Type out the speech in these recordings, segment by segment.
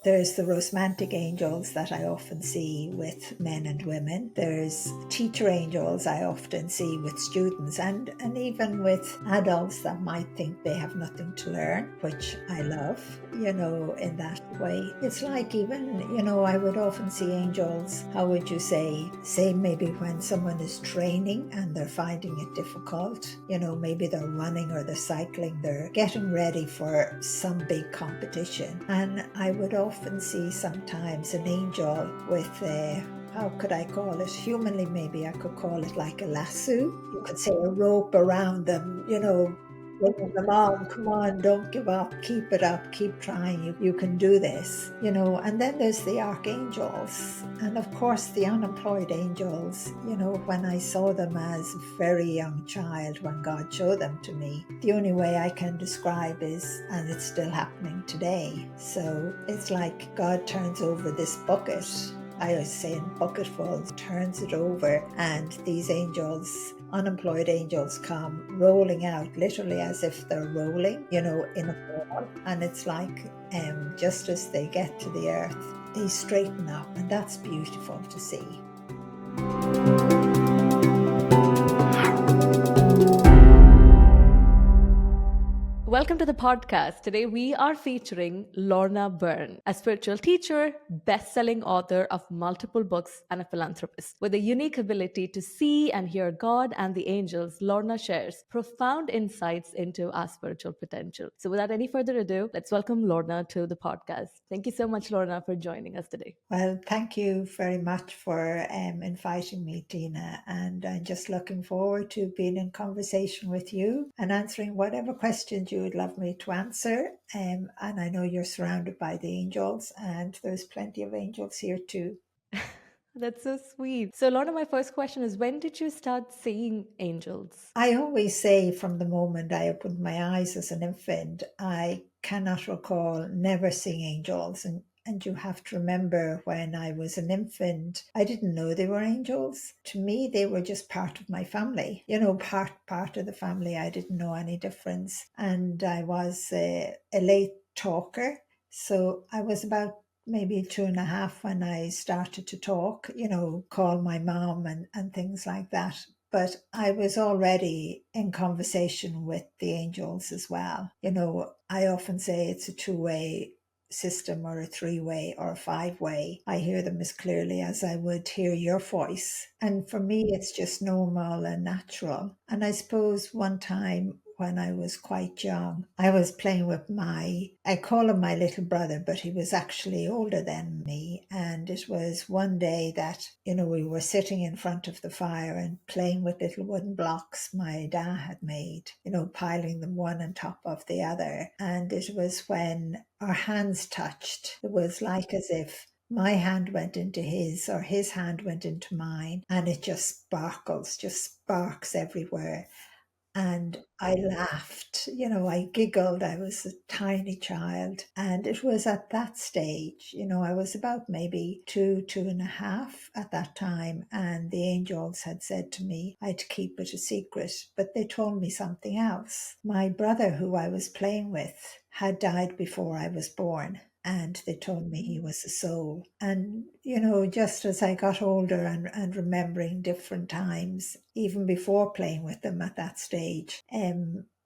There's the romantic angels that I often see with men and women. There's teacher angels I often see with students and even with adults that might think they have nothing to learn, which I love, in that way. It's like even, I would often see angels, how would you say maybe when someone is training and they're finding it difficult, maybe they're running or they're cycling, they're getting ready for some big competition. And I would often see sometimes an angel with how could I call it? Humanly, maybe I could call it like a lasso. You could say a rope around them, bringing them on, come on, don't give up, keep it up, keep trying, you can do this, and then there's the archangels, and of course the unemployed angels, when I saw them as a very young child, when God showed them to me, the only way I can describe is, and it's still happening today, so it's like God turns over this bucket, I always say in bucketfuls, turns it over, and these angels, unemployed angels, come rolling out, literally as if they're rolling, in a ball. And it's like just as they get to the earth, they straighten up, and that's beautiful to see. Welcome to the podcast. Today we are featuring Lorna Byrne, a spiritual teacher, best-selling author of multiple books, and a philanthropist. With a unique ability to see and hear God and the angels, Lorna shares profound insights into our spiritual potential. So without any further ado, let's welcome Lorna to the podcast. Thank you so much, Lorna, for joining us today. Well, thank you very much for inviting me, Tina, and I'm just looking forward to being in conversation with you and answering whatever questions you would love me to answer. And I know you're surrounded by the angels, and there's plenty of angels here too. That's so sweet. So, Lorna, my first question is, when did you start seeing angels? I always say from the moment I opened my eyes as an infant, I cannot recall never seeing angels. And you have to remember when I was an infant, I didn't know they were angels. To me, they were just part of my family, part of the family. I didn't know any difference. And I was a late talker. So I was about maybe 2.5 when I started to talk, call my mom and things like that. But I was already in conversation with the angels as well. I often say it's a two-way system or a three-way or a five-way. I hear them as clearly as I would hear your voice. And for me, it's just normal and natural. And I suppose one time when I was quite young, I was playing with I call him my little brother, but he was actually older than me. And it was one day that, we were sitting in front of the fire and playing with little wooden blocks my dad had made, piling them one on top of the other. And it was when our hands touched. It was like as if my hand went into his or his hand went into mine, and it just sparks everywhere. And I laughed, I giggled. I was a tiny child. And it was at that stage, I was about maybe 2.5 at that time. And the angels had said to me I'd keep it a secret, but they told me something else. My brother, who I was playing with, had died before I was born. And they told me he was a soul. And, just as I got older and remembering different times, even before playing with them at that stage,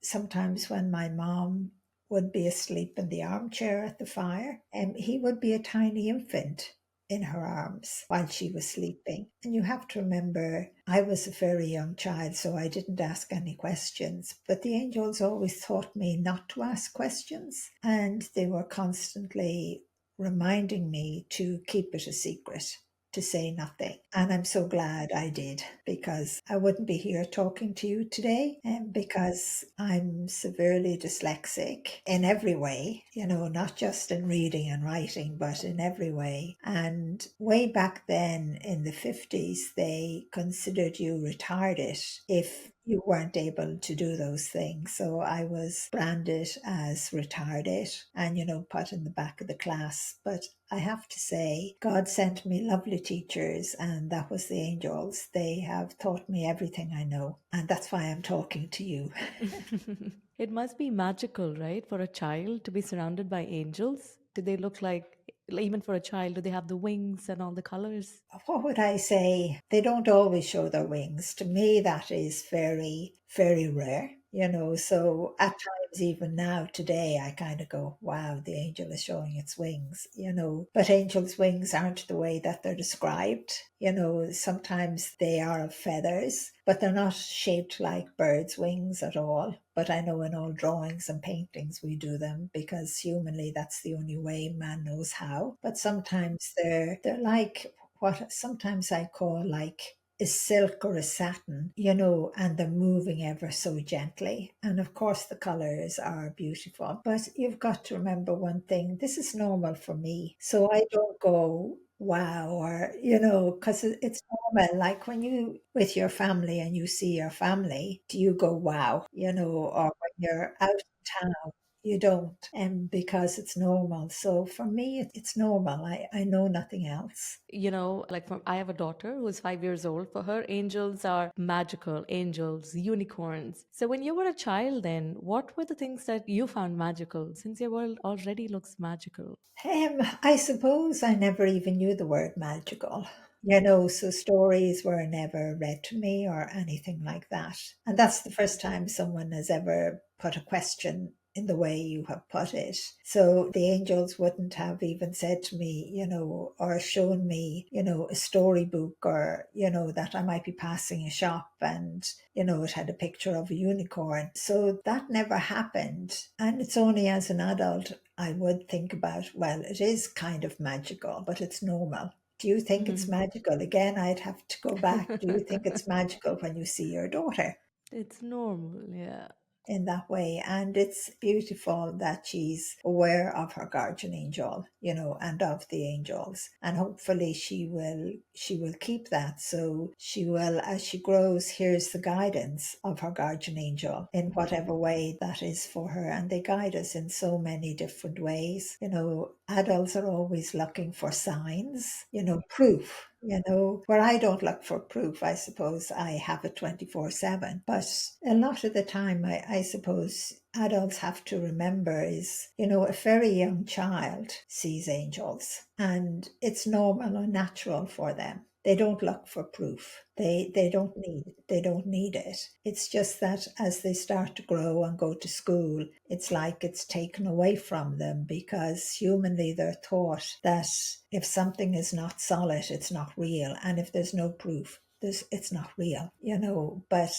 sometimes when my mom would be asleep in the armchair at the fire, he would be a tiny infant in her arms while she was sleeping. And you have to remember, I was a very young child, so I didn't ask any questions. But the angels always taught me not to ask questions. And they were constantly reminding me to keep it a secret, to say nothing. And I'm so glad I did, because I wouldn't be here talking to you today, because I'm severely dyslexic in every way, not just in reading and writing, but in every way. And way back then in the 50s, they considered you retarded if you weren't able to do those things. So I was branded as retarded and, put in the back of the class. But I have to say, God sent me lovely teachers, and that was the angels. They have taught me everything I know. And that's why I'm talking to you. It must be magical, right, for a child to be surrounded by angels? Do they look like even for a child? Do they have the wings and all the colors? What would I say? They don't always show their wings. To me, that is very, very rare, So at times, even now, today, I kind of go, wow, the angel is showing its wings. But angels' wings aren't the way that they're described. Sometimes they are of feathers, but they're not shaped like birds' wings at all. But I know in all drawings and paintings we do them because humanly that's the only way man knows how. But sometimes they're like what sometimes I call like a silk or a satin, and they're moving ever so gently. And of course, the colors are beautiful. But you've got to remember one thing, this is normal for me. So I don't go, wow, or, because it's normal. Like when you with your family and you see your family, do you go, wow, or when you're out in town? You don't, and because it's normal. So for me, it's normal. I know nothing else. Like I have a daughter who's 5 years old. For her, angels are magical, angels, unicorns. So when you were a child, then what were the things that you found magical since your world already looks magical? I suppose I never even knew the word magical. So stories were never read to me or anything like that. And that's the first time someone has ever put a question in the way you have put it. So the angels wouldn't have even said to me, or shown me, a storybook or, that I might be passing a shop and, it had a picture of a unicorn. So that never happened. And it's only as an adult I would think about, well, it is kind of magical, but it's normal. Do you think it's Mhm. magical? Again, I'd have to go back. Do you think it's magical when you see your daughter It's normal, yeah. in that way? And it's beautiful that she's aware of her guardian angel, and of the angels. And hopefully she will keep that. So she will, as she grows, here's the guidance of her guardian angel in whatever way that is for her. And they guide us in so many different ways. Adults are always looking for signs, proof. Where I don't look for proof, I suppose I have it 24/7. But a lot of the time, I suppose adults have to remember is, a very young child sees angels and it's normal or natural for them. They don't look for proof. They don't need it. It's just that as they start to grow and go to school, it's like it's taken away from them because humanly they're taught that if something is not solid, it's not real. And if there's no proof, it's not real, but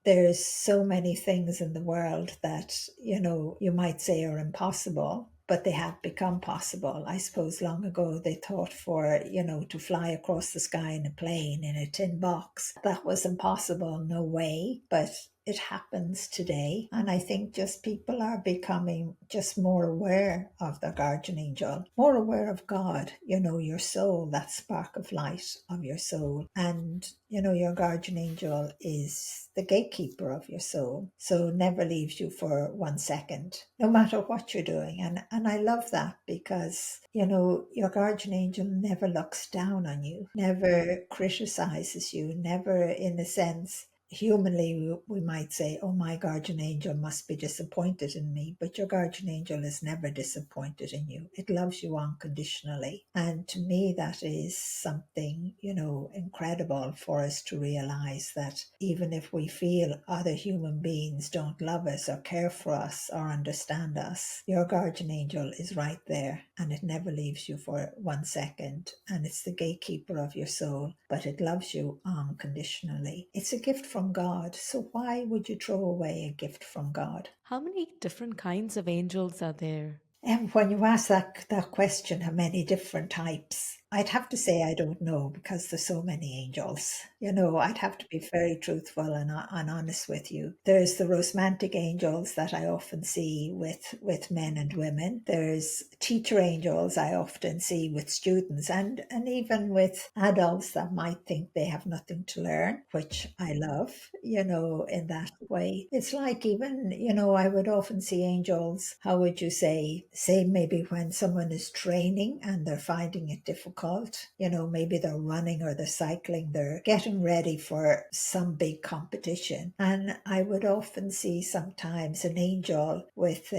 there's so many things in the world that, you might say are impossible, but they have become possible. I suppose long ago they thought for, to fly across the sky in a plane in a tin box. That was impossible, no way. But it happens today. And I think just people are becoming just more aware of their guardian angel, more aware of God, your soul, that spark of light of your soul. And, your guardian angel is the gatekeeper of your soul. So never leaves you for 1 second, no matter what you're doing. And I love that because, your guardian angel never looks down on you, never criticizes you, never in a sense humanly we might say, oh, my guardian angel must be disappointed in me, but your guardian angel is never disappointed in you. It loves you unconditionally. And to me that is something, incredible for us to realize, that even if we feel other human beings don't love us or care for us or understand us, your guardian angel is right there and it never leaves you for 1 second. And it's the gatekeeper of your soul, but it loves you unconditionally. It's a gift from God. So why would you throw away a gift from God? How many different kinds of angels are there? And when you ask that question, how many different types, I'd have to say I don't know because there's so many angels. I'd have to be very truthful and honest with you. There's the romantic angels that I often see with men and women. There's teacher angels I often see with students and even with adults that might think they have nothing to learn, which I love, in that way. It's like even, I would often see angels, how would you say maybe when someone is training and they're finding it difficult, maybe they're running or they're cycling, they're getting ready for some big competition. And I would often see sometimes an angel with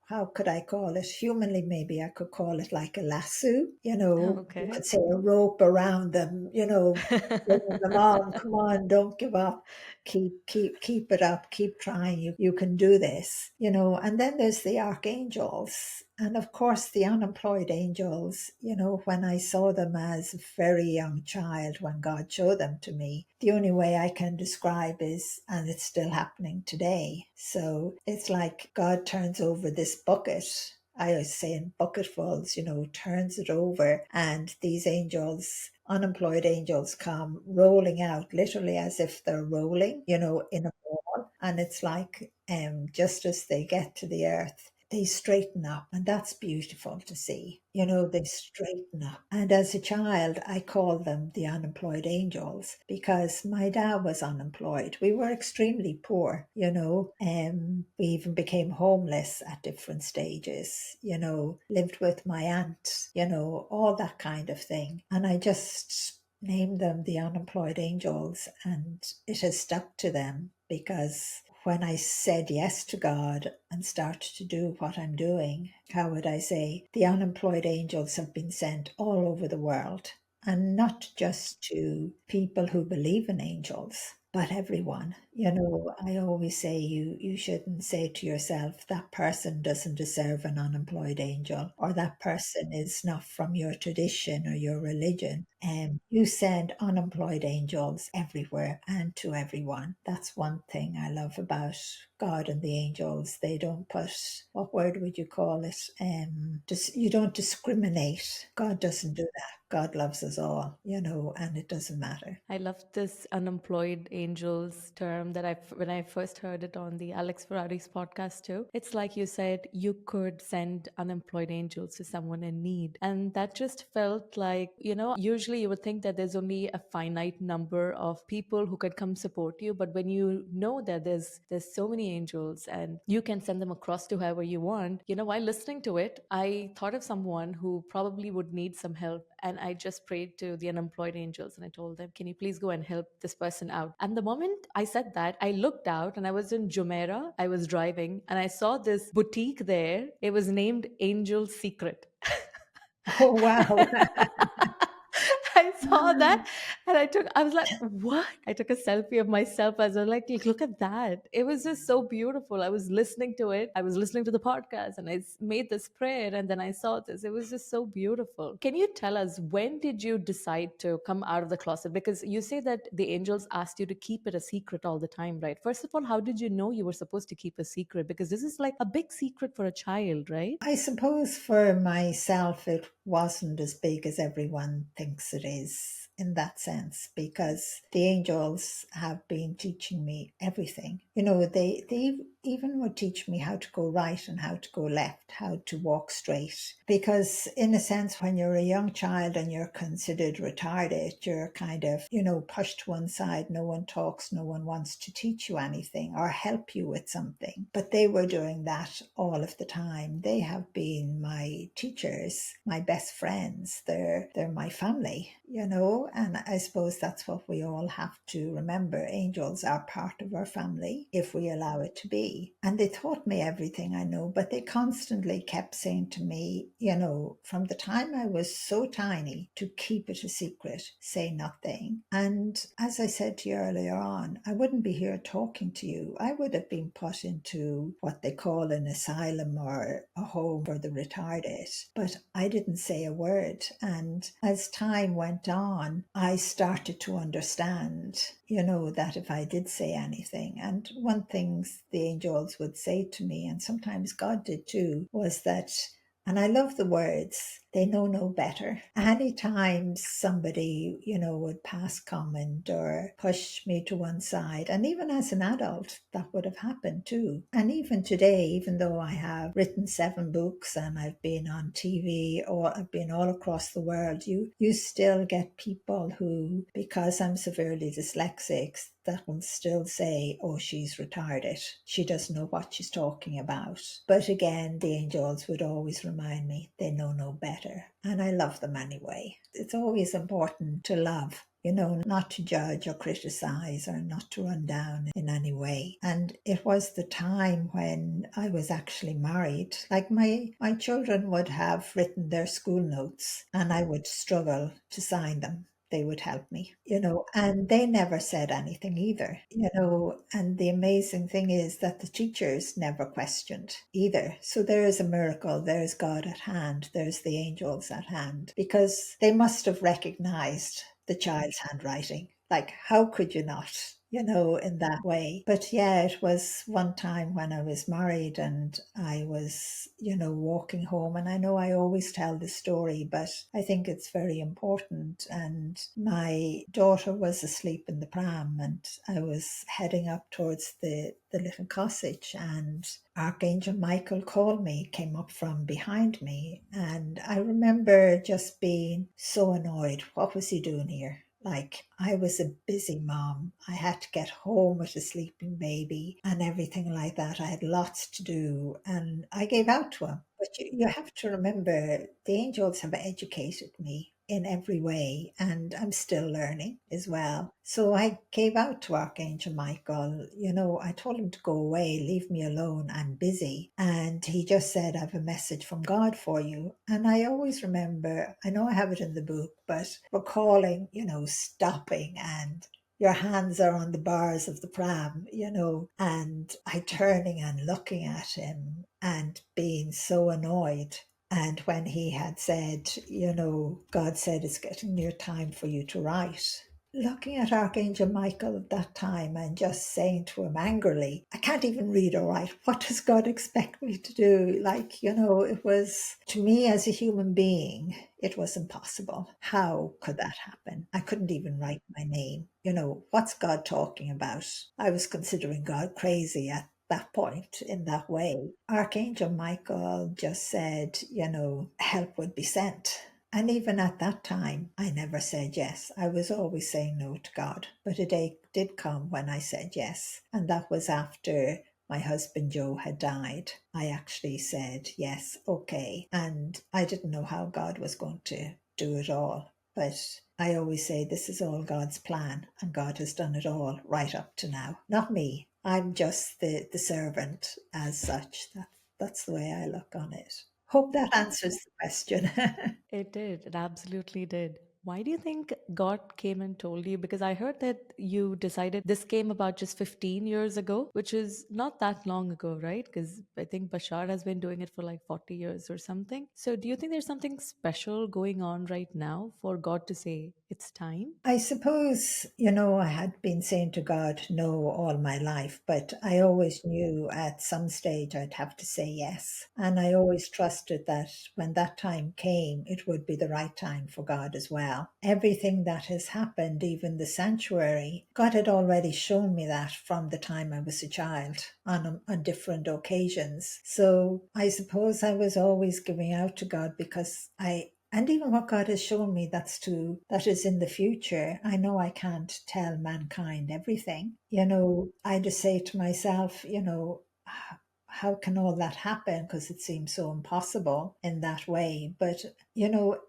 how could I call it? Humanly, maybe I could call it like a lasso. You Okay. could say a rope around them, bringing them on. Come on, don't give up. Keep it up. Keep trying. You can do this. And then there's the archangels. And of course, the unemployed angels, when I saw them as a very young child, when God showed them to me, the only way I can describe is, and it's still happening today. So it's like God turns over this bucket. I always say in bucketfuls, turns it over, and these angels, unemployed angels, come rolling out, literally as if they're rolling, in a ball. And it's like, just as they get to the earth, they straighten up, and that's beautiful to see. They straighten up. And as a child, I called them the unemployed angels because my dad was unemployed. We were extremely poor, we even became homeless at different stages, lived with my aunt, all that kind of thing. And I just named them the unemployed angels, and it has stuck to them because when I said yes to God and started to do what I'm doing, how would I say, the unemployed angels have been sent all over the world, and not just to people who believe in angels, but everyone. I always say you shouldn't say to yourself, that person doesn't deserve an unemployed angel, or that person is not from your tradition or your religion. You send unemployed angels everywhere and to everyone. That's one thing I love about God and the angels. They don't put, what word would you call it? You don't discriminate. God doesn't do that. God loves us all, and it doesn't matter. I love this unemployed angels term that when I first heard it on the Alex Ferrari's podcast too. It's like you said, you could send unemployed angels to someone in need. And that just felt like, usually you would think that there's only a finite number of people who can come support you. But when you know that there's so many angels and you can send them across to whoever you want, while listening to it, I thought of someone who probably would need some help. And I just prayed to the unemployed angels and I told them, can you please go and help this person out? And the moment I said that, I looked out and I was in Jumeirah. I was driving and I saw this boutique there. It was named Angel Secret. Oh, wow. I saw that and I was like, what? I took a selfie of myself as well, like, look at that. It was just so beautiful. I was listening to it. I was listening to the podcast and I made this prayer and then I saw this. It was just so beautiful. Can you tell us, when did you decide to come out of the closet? Because you say that the angels asked you to keep it a secret all the time, right? First of all, how did you know you were supposed to keep a secret? Because this is like a big secret for a child, right? I suppose for myself, it wasn't as big as everyone thinks it is in that sense, because the angels have been teaching me everything. They even would teach me how to go right and how to go left, how to walk straight. Because in a sense, when you're a young child and you're considered retarded, you're kind of, pushed to one side. No one talks, no one wants to teach you anything or help you with something. But they were doing that all of the time. They have been my teachers, my best friends. They're my family, and I suppose that's what we all have to remember. Angels are part of our family if we allow it to be. And they taught me everything I know, but they constantly kept saying to me, from the time I was so tiny, to keep it a secret, say nothing. And as I said to you earlier on, I wouldn't be here talking to you. I would have been put into what they call an asylum or a home for the retarded, but I didn't say a word. And as time went on, I started to understand, that if I did say anything, and one thing the angels would say to me, and sometimes God did too, was that, and I love the words, they know no better. Anytime somebody, would pass comment or push me to one side, and even as an adult, that would have happened too. And even today, even though I have written 7 books and I've been on TV or I've been all across the world, you still get people who, because I'm severely dyslexic, that will still say, oh, she's retarded. She doesn't know what she's talking about. But again, the angels would always remind me they know no better. better. And I love them anyway. It's always important to love, not to judge or criticize or not to run down in any way. And it was the time when I was actually married. Like my children would have written their school notes and I would struggle to sign them. They would help me, and they never said anything either, and the amazing thing is that the teachers never questioned either. So there is a miracle, there's God at hand, there's the angels at hand, because they must have recognized the child's handwriting. Like, how could you not? In that way. But yeah, it was one time when I was married and I was, walking home. And I know I always tell this story, but I think it's very important. And my daughter was asleep in the pram and I was heading up towards the little cottage, and Archangel Michael called me, came up from behind me. And I remember just being so annoyed. What was he doing here? Like, I was a busy mom. I had to get home with a sleeping baby and everything like that. I had lots to do and I gave out to him. But you have to remember, the angels have educated me in every way and I'm still learning as well. So I gave out to Archangel Michael. I told him to go away, leave me alone, I'm busy. And he just said, I have a message from God for you. And I always remember, I know I have it in the book, but recalling, stopping and your hands are on the bars of the pram, and I turning and looking at him and being so annoyed. And when he had said, God said it's getting near time for you to write. Looking at Archangel Michael at that time and just saying to him angrily, I can't even read or write. What does God expect me to do? Like, it was, to me as a human being, it was impossible. How could that happen? I couldn't even write my name. What's God talking about? I was considering God crazy at that point in that way. Archangel Michael just said, help would be sent. And even at that time, I never said yes. I was always saying no to God. But a day did come when I said yes. And that was after my husband Joe had died. I actually said yes, okay. And I didn't know how God was going to do it all. But I always say this is all God's plan, and God has done it all right up to now. Not me. I'm just the servant as such. That's the way I look on it. Hope that answers the question. It did. It absolutely did. Why do you think God came and told you? Because I heard that you decided this came about just 15 years ago, which is not that long ago, right? Because I think Bashar has been doing it for like 40 years or something. So do you think there's something special going on right now for God to say it's time? I suppose, I had been saying to God no all my life, but I always knew at some stage I'd have to say yes. And I always trusted that when that time came, it would be the right time for God as well. Everything that has happened, even the sanctuary, God had already shown me that from the time I was a child on different occasions. So I suppose I was always giving out to God because and even what God has shown me that is in the future, I know I can't tell mankind everything. I just say to myself, how can all that happen? Because it seems so impossible in that way. But,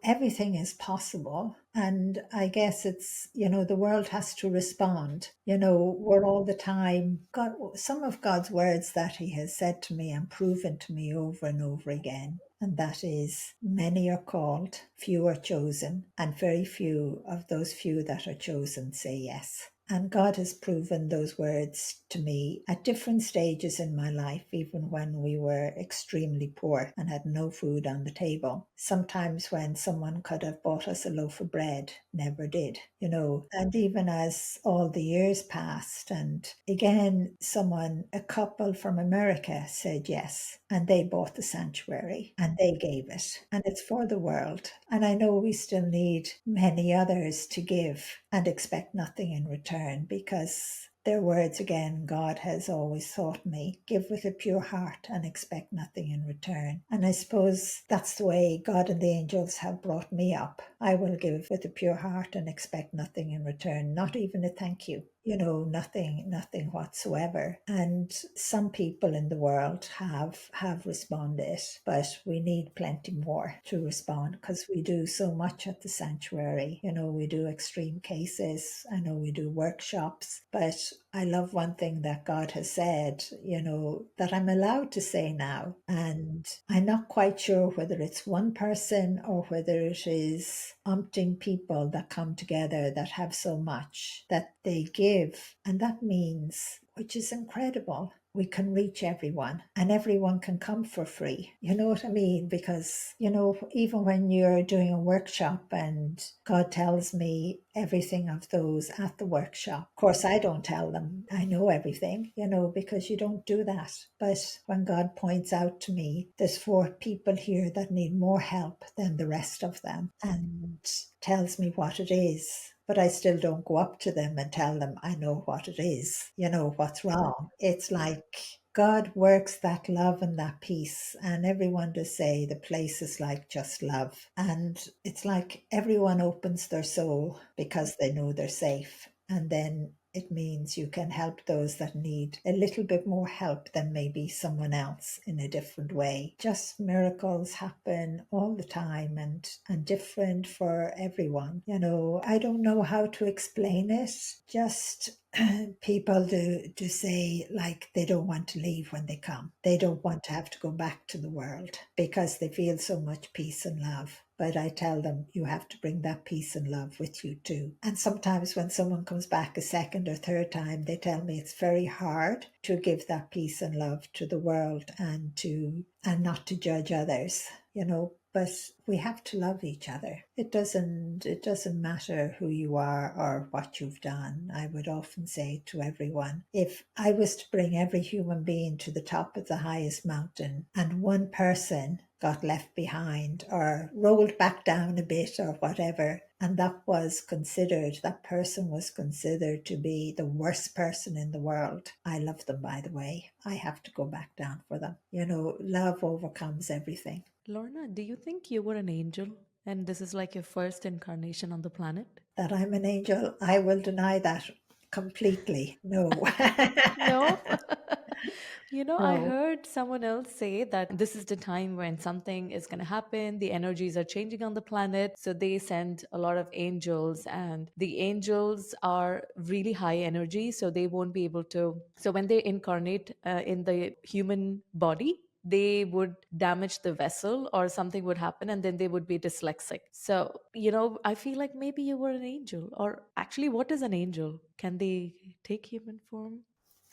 everything is possible. And I guess it's, the world has to respond. We're all the time, God, some of God's words that He has said to me and proven to me over and over again. And that is, many are called, few are chosen, and very few of those few that are chosen say yes. And God has proven those words to me at different stages in my life, even when we were extremely poor and had no food on the table. Sometimes when someone could have bought us a loaf of bread, never did, And even as all the years passed, and again, a couple from America said yes, and they bought the sanctuary and they gave it, and it's for the world. And I know we still need many others to give and expect nothing in return, because their words again, God has always taught me, give with a pure heart and expect nothing in return. And I suppose that's the way God and the angels have brought me up. I will give with a pure heart and expect nothing in return, not even a thank you. nothing whatsoever. And some people in the world have responded, but we need plenty more to respond, because we do so much at the sanctuary. We do extreme cases. I know we do workshops, but I love one thing that God has said, that I'm allowed to say now. And I'm not quite sure whether it's one person or whether it is umpteen people that come together that have so much that they give. And that means, which is incredible, we can reach everyone and everyone can come for free. You know what I mean? Because, even when you're doing a workshop and God tells me everything of those at the workshop, of course, I don't tell them I know everything, because you don't do that. But when God points out to me, there's 4 people here that need more help than the rest of them, and tells me what it is, but I still don't go up to them and tell them I know what it is, what's wrong. It's like God works that love and that peace, and everyone does say the place is like just love. And it's like everyone opens their soul because they know they're safe. And then it means you can help those that need a little bit more help than maybe someone else in a different way. Just miracles happen all the time, and different for everyone. I don't know how to explain it. Just people do say, like, they don't want to leave when they come. They don't want to have to go back to the world because they feel so much peace and love. But I tell them, you have to bring that peace and love with you too. And sometimes when someone comes back a second or third time, they tell me it's very hard to give that peace and love to the world, and not to judge others, but we have to love each other. It doesn't matter who you are or what you've done. I would often say to everyone, if I was to bring every human being to the top of the highest mountain and one person got left behind or rolled back down a bit or whatever, and that person was considered to be the worst person in the world. I love them, by the way. I have to go back down for them. Love overcomes everything. Lorna, do you think you were an angel and this is like your first incarnation on the planet? That I'm an angel, I will deny that completely. No. No. I No. heard someone else say that this is the time when something is going to happen. The energies are changing on the planet. So they send a lot of angels, and the angels are really high energy. So they won't be able to. So when they incarnate in the human body, they would damage the vessel or something would happen, and then they would be dyslexic. So, I feel like maybe you were an angel. Or actually, what is an angel? Can they take human form?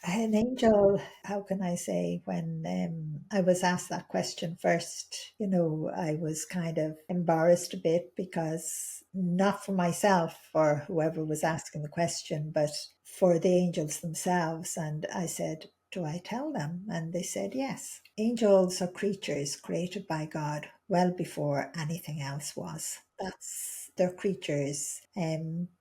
An angel, how can I say, when I was asked that question first, I was kind of embarrassed a bit, because not for myself or whoever was asking the question, but for the angels themselves. And I said, do I tell them? And they said, yes. Angels are creatures created by God well before anything else was. They're creatures.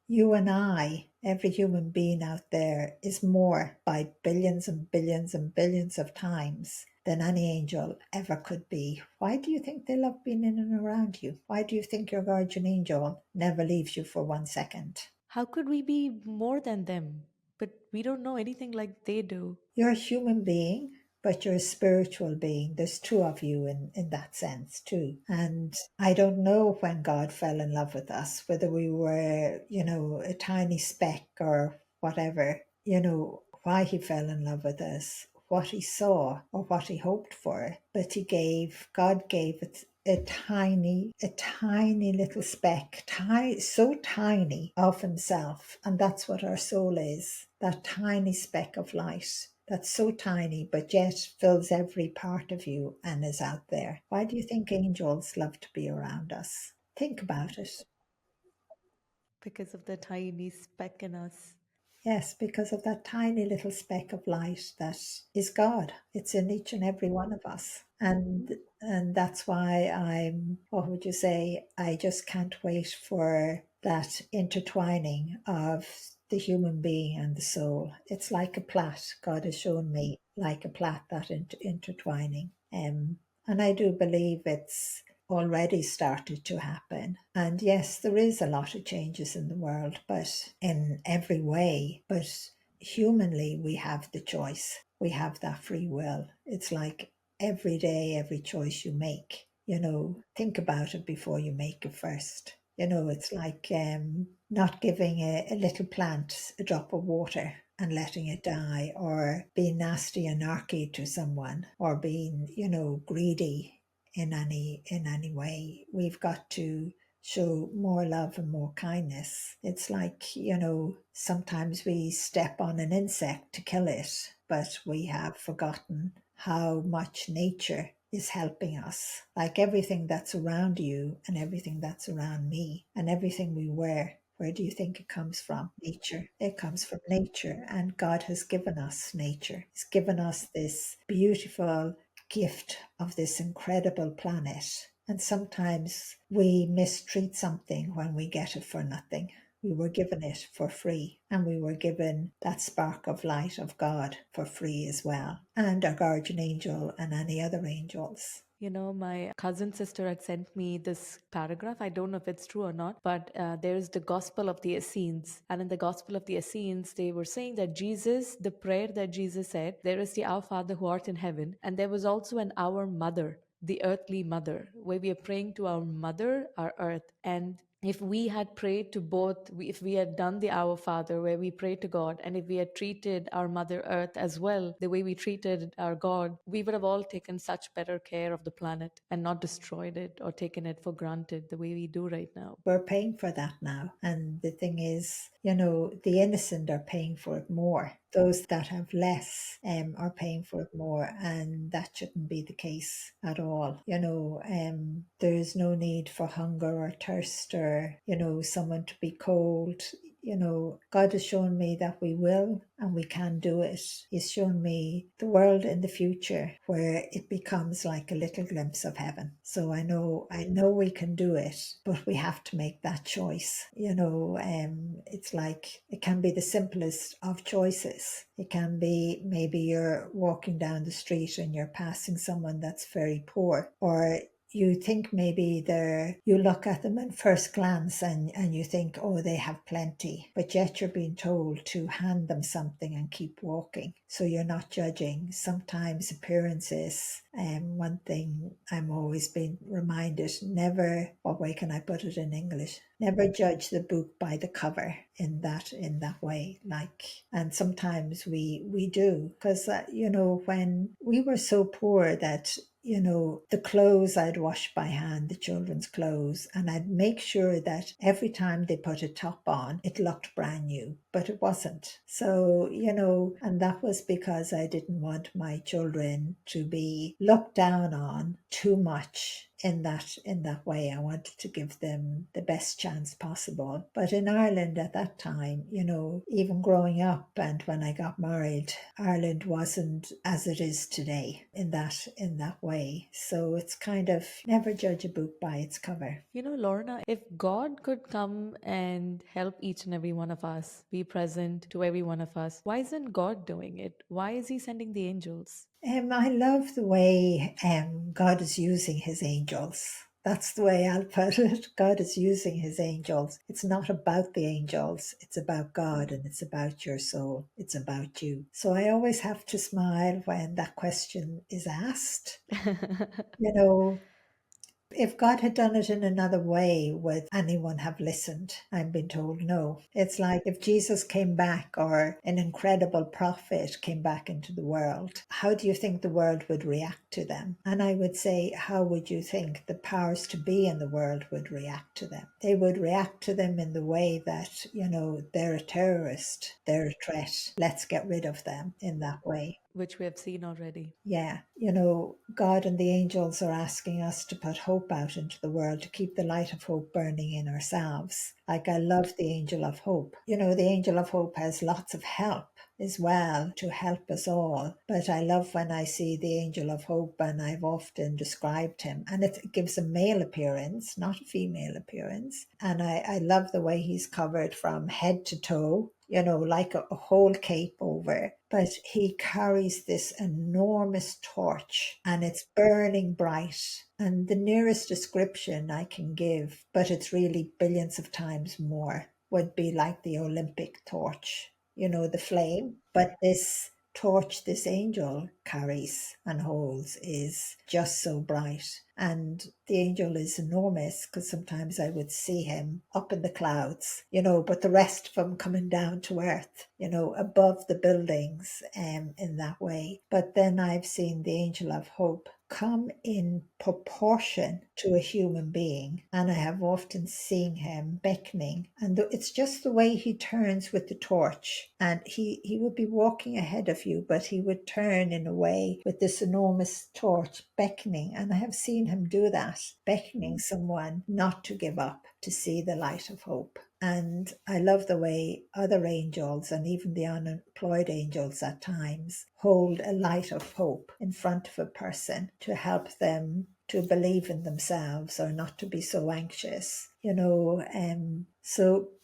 You and I, every human being out there, is more by billions and billions and billions of times than any angel ever could be. Why do you think they love being in and around you? Why do you think your guardian angel never leaves you for 1 second? How could we be more than them? But we don't know anything like they do. You're a human being, but you're a spiritual being. There's 2 of you in that sense too. And I don't know when God fell in love with us, whether we were, a tiny speck or whatever, why he fell in love with us, what he saw or what he hoped for. But God gave it a tiny little speck, so tiny, of himself. And that's what our soul is, that tiny speck of light. That's so tiny, but yet fills every part of you and is out there. Why do you think angels love to be around us? Think about it. Because of the tiny speck in us. Yes, because of that tiny little speck of light that is God. It's in each and every one of us. And that's why what would you say, I just can't wait for that intertwining of the human being and the soul. It's like a plait. God has shown me like a plait, that intertwining. And I do believe it's already started to happen. And yes, there is a lot of changes in the world, but in every way. But humanly, we have the choice. We have that free will. It's like every day, every choice you make, think about it before you make it first. It's like not giving a little plant a drop of water and letting it die, or being nasty and narky to someone, or being, greedy in any way. We've got to show more love and more kindness. It's like, sometimes we step on an insect to kill it, but we have forgotten how much nature is helping us. Like everything that's around you and everything that's around me and everything we wear. Where do you think it comes from? Nature. It comes from nature, and God has given us nature. He's given us this beautiful gift of this incredible planet. And sometimes we mistreat something when we get it for nothing. We were given it for free, and we were given that spark of light of God for free as well, and our guardian angel and any other angels. My cousin sister had sent me this paragraph. I don't know if it's true or not, but there's the Gospel of the Essenes. And in the Gospel of the Essenes, they were saying that Jesus, the prayer that Jesus said, there is the Our Father who art in heaven. And there was also an Our Mother, the earthly mother, where we are praying to our mother, our earth. And if we had prayed to both, if we had done the Our Father where we pray to God, and if we had treated our Mother Earth as well, the way we treated our God, we would have all taken such better care of the planet and not destroyed it or taken it for granted the way we do right now. We're paying for that now. And the thing is, the innocent are paying for it more. Those that have less are paying for it more, and that shouldn't be the case at all. There's no need for hunger or thirst, or someone to be cold. God has shown me that we will and we can do it. He's shown me the world in the future where it becomes like a little glimpse of heaven. So I know we can do it, but we have to make that choice. It's like it can be the simplest of choices. It can be maybe you're walking down the street and you're passing someone that's very poor, or you think maybe you look at them at first glance and you think, oh, they have plenty, but yet you're being told to hand them something and keep walking. So you're not judging. Sometimes appearances, one thing I'm always being reminded, never, what way can I put it in English? Never judge the book by the cover in that way. And sometimes we do, because when we were so poor that the clothes I'd wash by hand, the children's clothes, and I'd make sure that every time they put a top on, it looked brand new, but it wasn't. So, and that was because I didn't want my children to be looked down on too much in that way. I wanted to give them the best chance possible. But in Ireland at that time, even growing up and when I got married, Ireland wasn't as it is today in that way. So it's kind of never judge a book by its cover. Lorna, if God could come and help each and every one of us, be present to every one of us, why isn't God doing it? Why is He sending the angels? I love the way God is using his angels. That's the way I'll put it. God is using his angels. It's not about the angels. It's about God, and it's about your soul. It's about you. So I always have to smile when that question is asked. If God had done it in another way, would anyone have listened? I've been told no. It's like if Jesus came back, or an incredible prophet came back into the world, how do you think the world would react to them? And I would say, how would you think the powers to be in the world would react to them? They would react to them in the way that, they're a terrorist, they're a threat. Let's get rid of them in that way. Which we have seen already. Yeah, God and the angels are asking us to put hope out into the world, to keep the light of hope burning in ourselves. Like, I love the angel of hope. The angel of hope has lots of help as well to help us all. But I love when I see the angel of hope, and I've often described him, and it gives a male appearance, not a female appearance. And I love the way he's covered from head to toe. like a whole cape over. But he carries this enormous torch and it's burning bright. And the nearest description I can give, but it's really billions of times more, would be like the Olympic torch, the flame. But this torch this angel carries and holds is just so bright. And the angel is enormous because sometimes I would see him up in the clouds, but the rest of him coming down to earth, above the buildings in that way. But then I've seen the angel of hope come in proportion to a human being. And I have often seen him beckoning. And it's just the way he turns with the torch. And he would be walking ahead of you, but he would turn in a way with this enormous torch beckoning. And I have seen him do that, beckoning someone not to give up, to see the light of hope. And I love the way other angels and even the unemployed angels at times hold a light of hope in front of a person to help them to believe in themselves or not to be so anxious,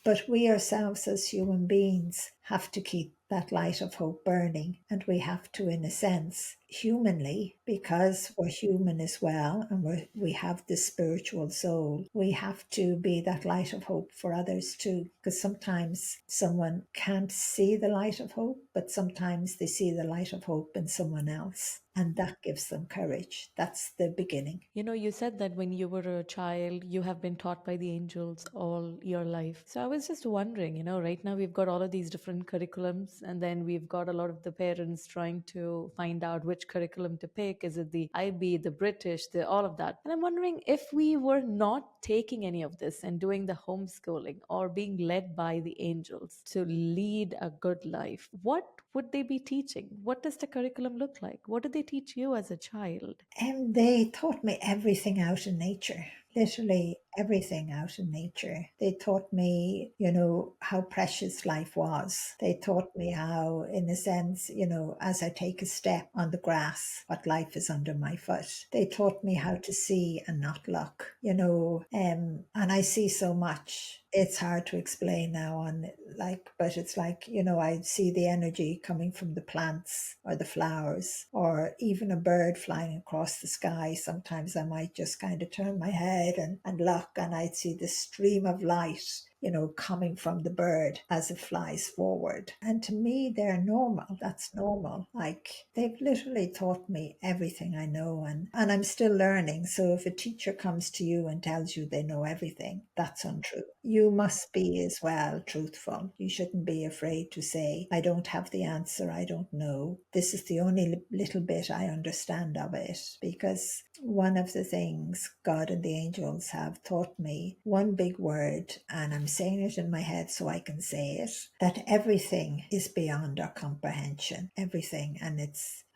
but we ourselves as human beings have to keep that light of hope burning. And we have to, in a sense, humanly, because we're human as well and we have this spiritual soul, we have to be that light of hope for others too. Because sometimes someone can't see the light of hope, but sometimes they see the light of hope in someone else. And that gives them courage. That's the beginning. You said that when you were a child, you have been taught by the angels all your life. So I was just wondering, right now we've got all of these different curriculums, and then we've got a lot of the parents trying to find out which curriculum to pick. Is it the IB, the British, all of that? And I'm wondering if we were not taking any of this and doing the homeschooling or being led by the angels to lead a good life, what would they be teaching? What does the curriculum look like? What did they teach you as a child? And they taught me everything out in nature, literally everything out in nature. They taught me, how precious life was. They taught me how, in a sense, as I take a step on the grass, what life is under my foot. They taught me how to see and not look, and I see so much. It's hard to explain now but it's like, I see the energy coming from the plants or the flowers or even a bird flying across the sky. Sometimes I might just kind of turn my head and look and I'd see this stream of light, coming from the bird as it flies forward. And to me, they're normal. That's normal. Like they've literally taught me everything I know and I'm still learning. So if a teacher comes to you and tells you they know everything, that's untrue. You must be as well truthful. You shouldn't be afraid to say, I don't have the answer. I don't know. This is the only little bit I understand of it. Because one of the things God and the angels have taught me, one big word, and I'm saying it in my head so I can say it, that everything is beyond our comprehension. Everything. And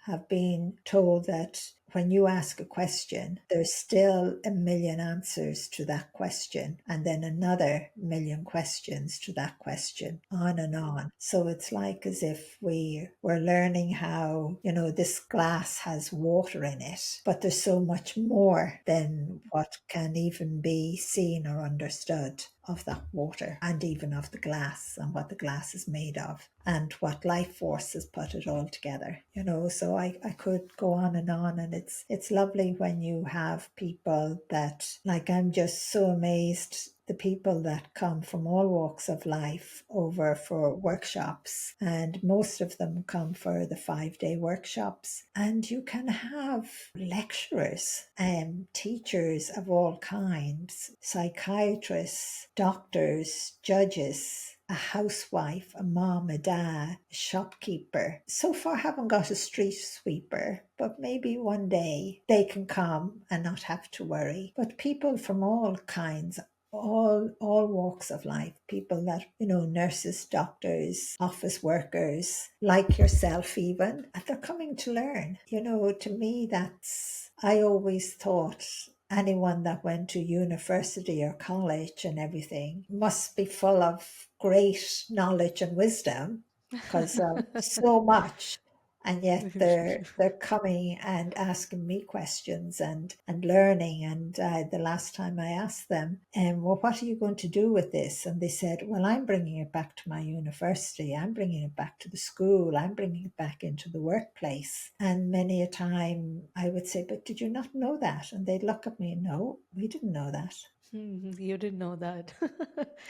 have been told that when you ask a question, there's still a million answers to that question, and then another million questions to that question, on and on. So it's like as if we were learning how, this glass has water in it, but there's so much more than what can even be seen or understood of that water and even of the glass and what the glass is made of and what life force has put it all together. So I could go on, and it's lovely when you have people that, like, I'm just so amazed, the people that come from all walks of life over for workshops, and most of them come for the 5-day workshops. And you can have lecturers and teachers of all kinds, psychiatrists, doctors, judges, a housewife, a mom, a dad, a shopkeeper. So far haven't got a street sweeper, but maybe one day they can come and not have to worry. But people from all kinds, all walks of life, people that, nurses, doctors, office workers, like yourself even, and they're coming to learn. To me, I always thought anyone that went to university or college and everything must be full of great knowledge and wisdom because of so much. and yet they're coming and asking me questions and learning. And the last time I asked them, well, what are you going to do with this? And they said, well, I'm bringing it back to my university. I'm bringing it back to the school. I'm bringing it back into the workplace. And many a time I would say, but did you not know that? And they'd look at me, no, we didn't know that. You didn't know that.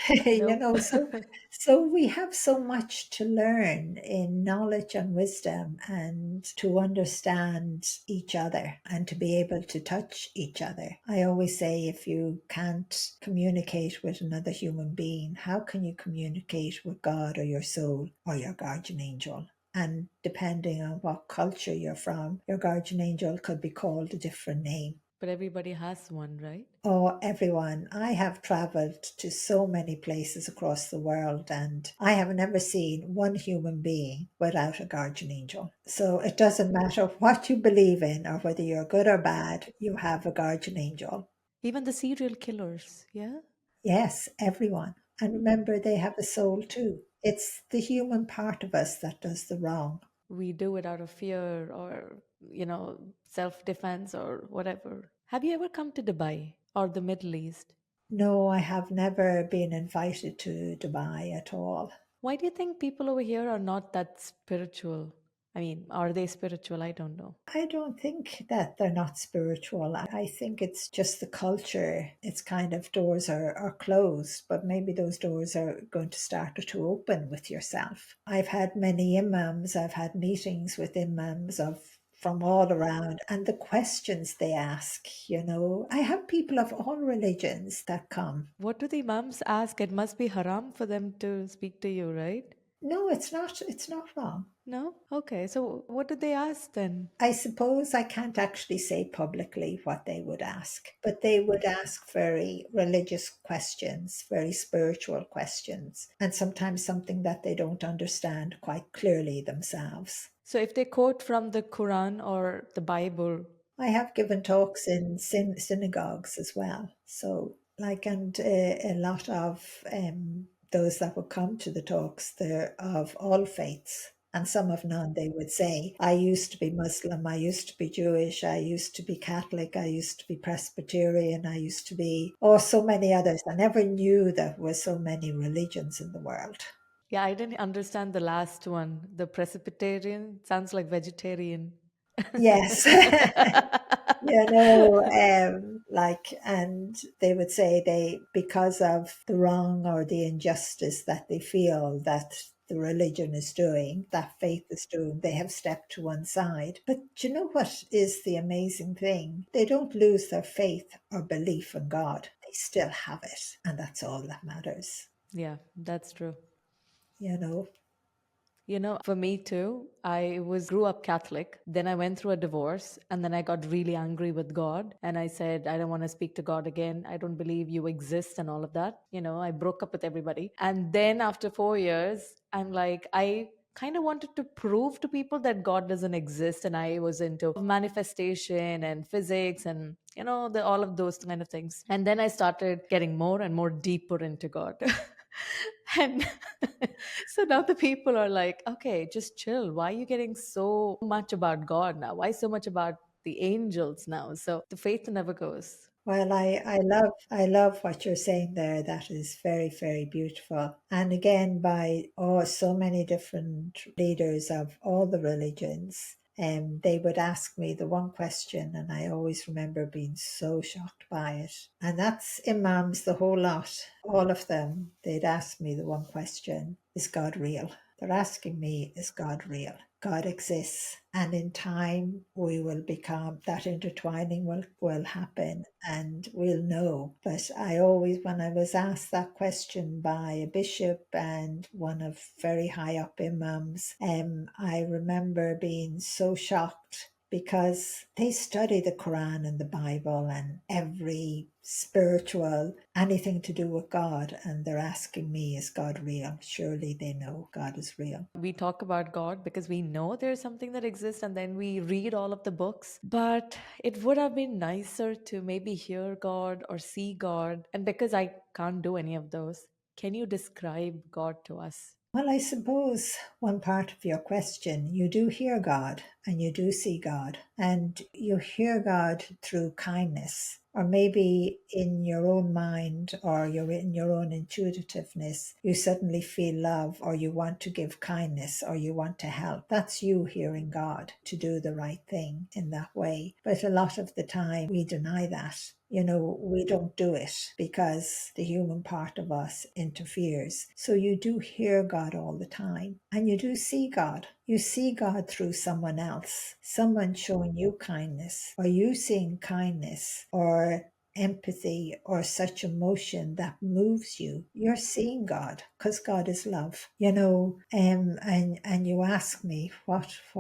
you Nope. know so so we have so much to learn in knowledge and wisdom, and to understand each other and to be able to touch each other. I always say, if you can't communicate with another human being, how can you communicate with God or your soul or your guardian angel? And depending on what culture you're from, your guardian angel could be called a different name. But everybody has one, right? Oh, everyone. I have traveled to so many places across the world, and I have never seen one human being without a guardian angel. So it doesn't matter what you believe in or whether you're good or bad, you have a guardian angel. Even the serial killers, yeah? Yes, everyone. And remember, they have a soul too. It's the human part of us that does the wrong. We do it out of fear or, self defense or whatever. Have you ever come to Dubai or the Middle East? No, I have never been invited to Dubai at all. Why do you think people over here are not that spiritual? I mean, are they spiritual? I don't know. I don't think that they're not spiritual. I think it's just the culture. It's kind of doors are closed, but maybe those doors are going to start to open with yourself. I've had many imams, I've had meetings with imams of from all around, and the questions they ask. I have people of all religions that come. What do the imams ask? It must be haram for them to speak to you, right? No, it's not wrong. No? Okay, so what do they ask then? I suppose I can't actually say publicly what they would ask, but they would ask very religious questions, very spiritual questions, and sometimes something that they don't understand quite clearly themselves. So if they quote from the Quran or the Bible, I have given talks in synagogues as well. So, and a lot of those that would come to the talks, they're of all faiths. And some of none, they would say, I used to be Muslim, I used to be Jewish, I used to be Catholic, I used to be Presbyterian, I used to be, oh, so many others. I never knew there were so many religions in the world. yeah, I didn't understand the last one. The Presbyterian sounds like vegetarian. Yes. And they would say because of the wrong or the injustice that they feel that the religion is doing, that faith is doing, they have stepped to one side. But do you know what is the amazing thing? They don't lose their faith or belief in God. They still have it. And that's all that matters. Yeah, that's true. You know, For me too, I was grew up Catholic. Then I went through a divorce and then I got really angry with God and I said, I don't want to speak to God again. I don't believe you exist and all of that. I broke up with everybody. And then after 4 years, I'm like, I kind of wanted to prove to people that God doesn't exist. And I was into manifestation and physics and all of those kind of things. And then I started getting more and more deeper into God. And so now the people are like, okay, just chill. Why are you getting so much about God now? Why so much about the angels now? So the faith never goes. well, I love what you're saying there. That is very, very beautiful. And again, by so many different leaders of all the religions, they would ask me the one question, and I always remember being so shocked by it. And that's imams, the whole lot, all of them. They'd ask me the one question: Is God real? They're asking me, is God real? God exists. And in time, we will become, that intertwining will happen and we'll know. But I always, when I was asked that question by a bishop and one of very high up imams, I remember being so shocked because they study the Quran and the Bible and every spiritual, anything to do with God. And they're asking me, is God real? Surely they know God is real. We talk about God because we know there's something that exists and then we read all of the books. But it would have been nicer to maybe hear God or see God. And because I can't do any of those, can you describe God to us? Well, I suppose one part of your question, you do hear God and you do see God, and you hear God through kindness. Or maybe in your own mind or you're in your own intuitiveness, you suddenly feel love or you want to give kindness or you want to help. That's you hearing God to do the right thing in that way. But a lot of the time we deny that. We don't do it because the human part of us interferes. So you do hear God all the time and you do see God. You see God through someone else, someone showing you kindness, or you seeing kindness, or empathy, or such emotion that moves you. You're seeing God because God is love. And you ask me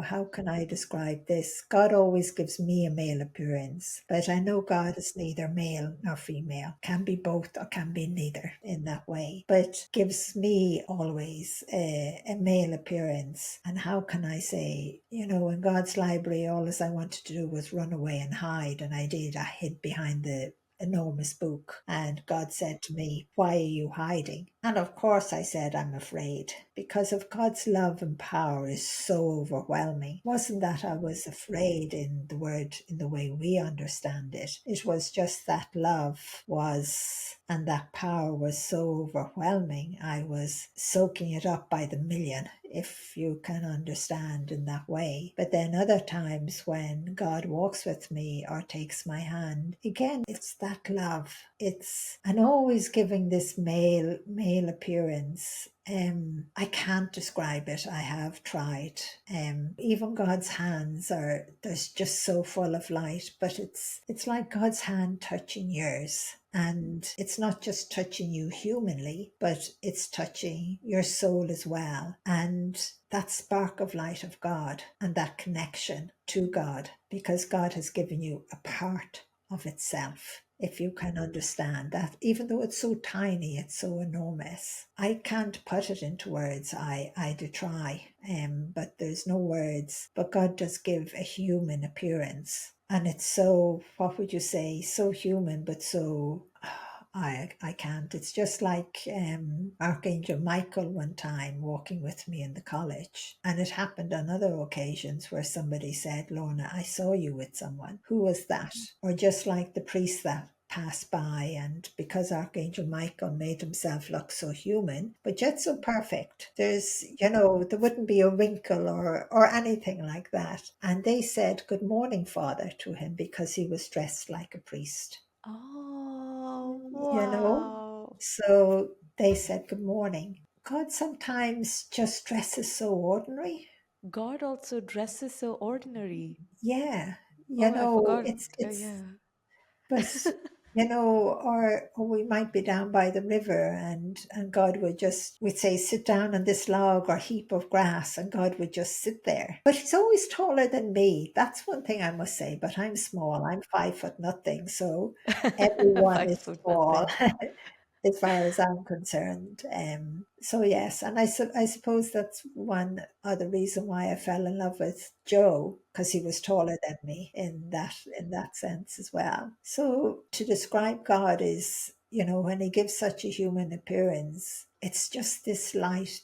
how can I describe this? God always gives me a male appearance, but I know God is neither male nor female, can be both or can be neither in that way, but gives me always a male appearance. And how can I say, in God's library, all I wanted to do was run away and hide, and I did. I hid behind the enormous book. And God said to me, "Why are you hiding?" And of course I said, "I'm afraid," because of God's love and power is so overwhelming. It wasn't that I was afraid in the word, in the way we understand it. It was just that love was, and that power was so overwhelming. I was soaking it up by the million, if you can understand in that way. But then other times when God walks with me or takes my hand, again, it's that love. It's, and always giving this male appearance. I can't describe it. I have tried. Even God's hands are, there's just so full of light, but it's like God's hand touching yours. And it's not just touching you humanly, but it's touching your soul as well. And that spark of light of God and that connection to God, because God has given you a part of itself. If you can understand that, even though it's so tiny, it's so enormous. I can't put it into words. I do try, but there's no words. But God does give a human appearance. And it's so, what would you say, so human, but so, I can't. It's just like Archangel Michael one time walking with me in the college. And it happened on other occasions where somebody said, "Lorna, I saw you with someone. Who was that?" Or just like the priest that passed by, and because Archangel Michael made himself look so human, but yet so perfect, there wouldn't be a wrinkle or anything like that. And they said, "Good morning, Father," to him because he was dressed like a priest. Oh, you know wow. so they said good morning. God sometimes just dresses so ordinary. God also dresses so ordinary. Yeah, Oh, I forgot. it's Yeah. but or we might be down by the river, and God we'd say, "Sit down on this log or heap of grass," and God would just sit there. But he's always taller than me. That's one thing I must say. But I'm small. I'm 5 foot nothing, so everyone Five is foot small. nothing. As far as I'm concerned. So yes, and I suppose that's one other reason why I fell in love with Joe, because he was taller than me in that sense as well. So to describe God is, when he gives such a human appearance, it's just this light,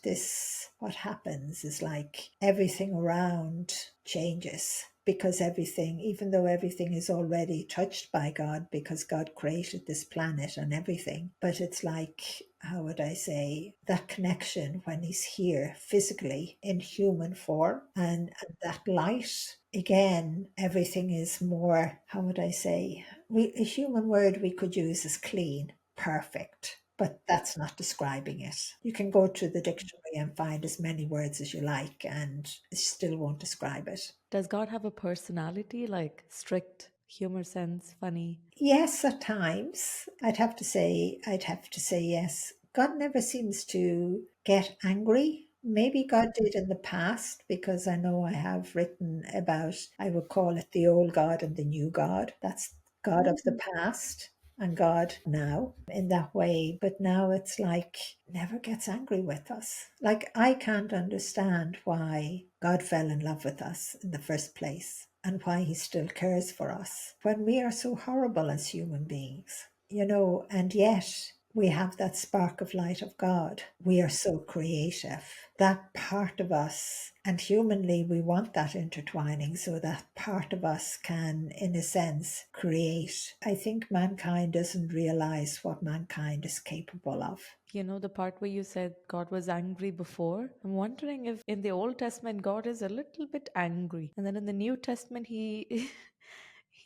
what happens is like everything around changes, because everything, even though everything is already touched by God, because God created this planet and everything, but it's like, how would I say, that connection when he's here physically in human form, and that light, again, everything is more, how would I say, a human word we could use is clean, perfect. But that's not describing it. You can go to the dictionary and find as many words as you like, and it still won't describe it. Does God have a personality like strict, humor sense, funny? Yes, at times. I'd have to say yes. God never seems to get angry. Maybe God did in the past, because I know I have written about, I would call it the old God and the new God. That's God of the past and God now in that way. But now it's like never gets angry with us. Like I can't understand why God fell in love with us in the first place, and why he still cares for us when we are so horrible as human beings. And yet we have that spark of light of God. We are so creative. That part of us, and humanly, we want that intertwining so that part of us can, in a sense, create. I think mankind doesn't realize what mankind is capable of. You know, the part where you said God was angry before, I'm wondering if in the Old Testament God is a little bit angry, and then in the New Testament he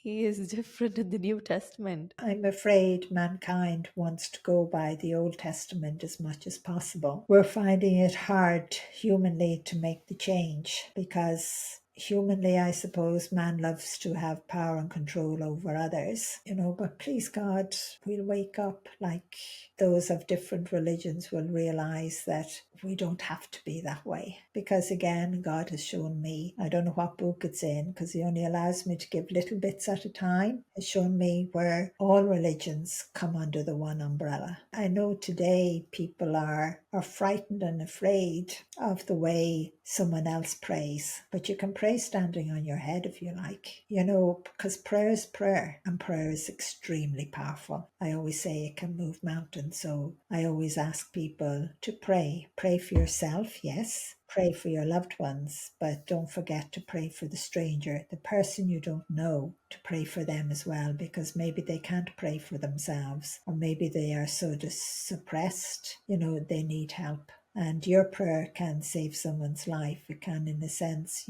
he is different in the New Testament. I'm afraid mankind wants to go by the Old Testament as much as possible. We're finding it hard humanly to make the change because humanly, I suppose, man loves to have power and control over others, but please God, we'll wake up like those of different religions will realize that we don't have to be that way. Because again, God has shown me, I don't know what book it's in because he only allows me to give little bits at a time, has shown me where all religions come under the one umbrella. I know today people are frightened and afraid of the way someone else prays, but you can pray standing on your head if you like, because prayer is prayer and prayer is extremely powerful. I always say it can move mountains, so I always ask people to pray. Pray for yourself, yes. Pray for your loved ones, but don't forget to pray for the stranger, the person you don't know, to pray for them as well, because maybe they can't pray for themselves, or maybe they are so suppressed, they need help. And your prayer can save someone's life. It can, in a sense,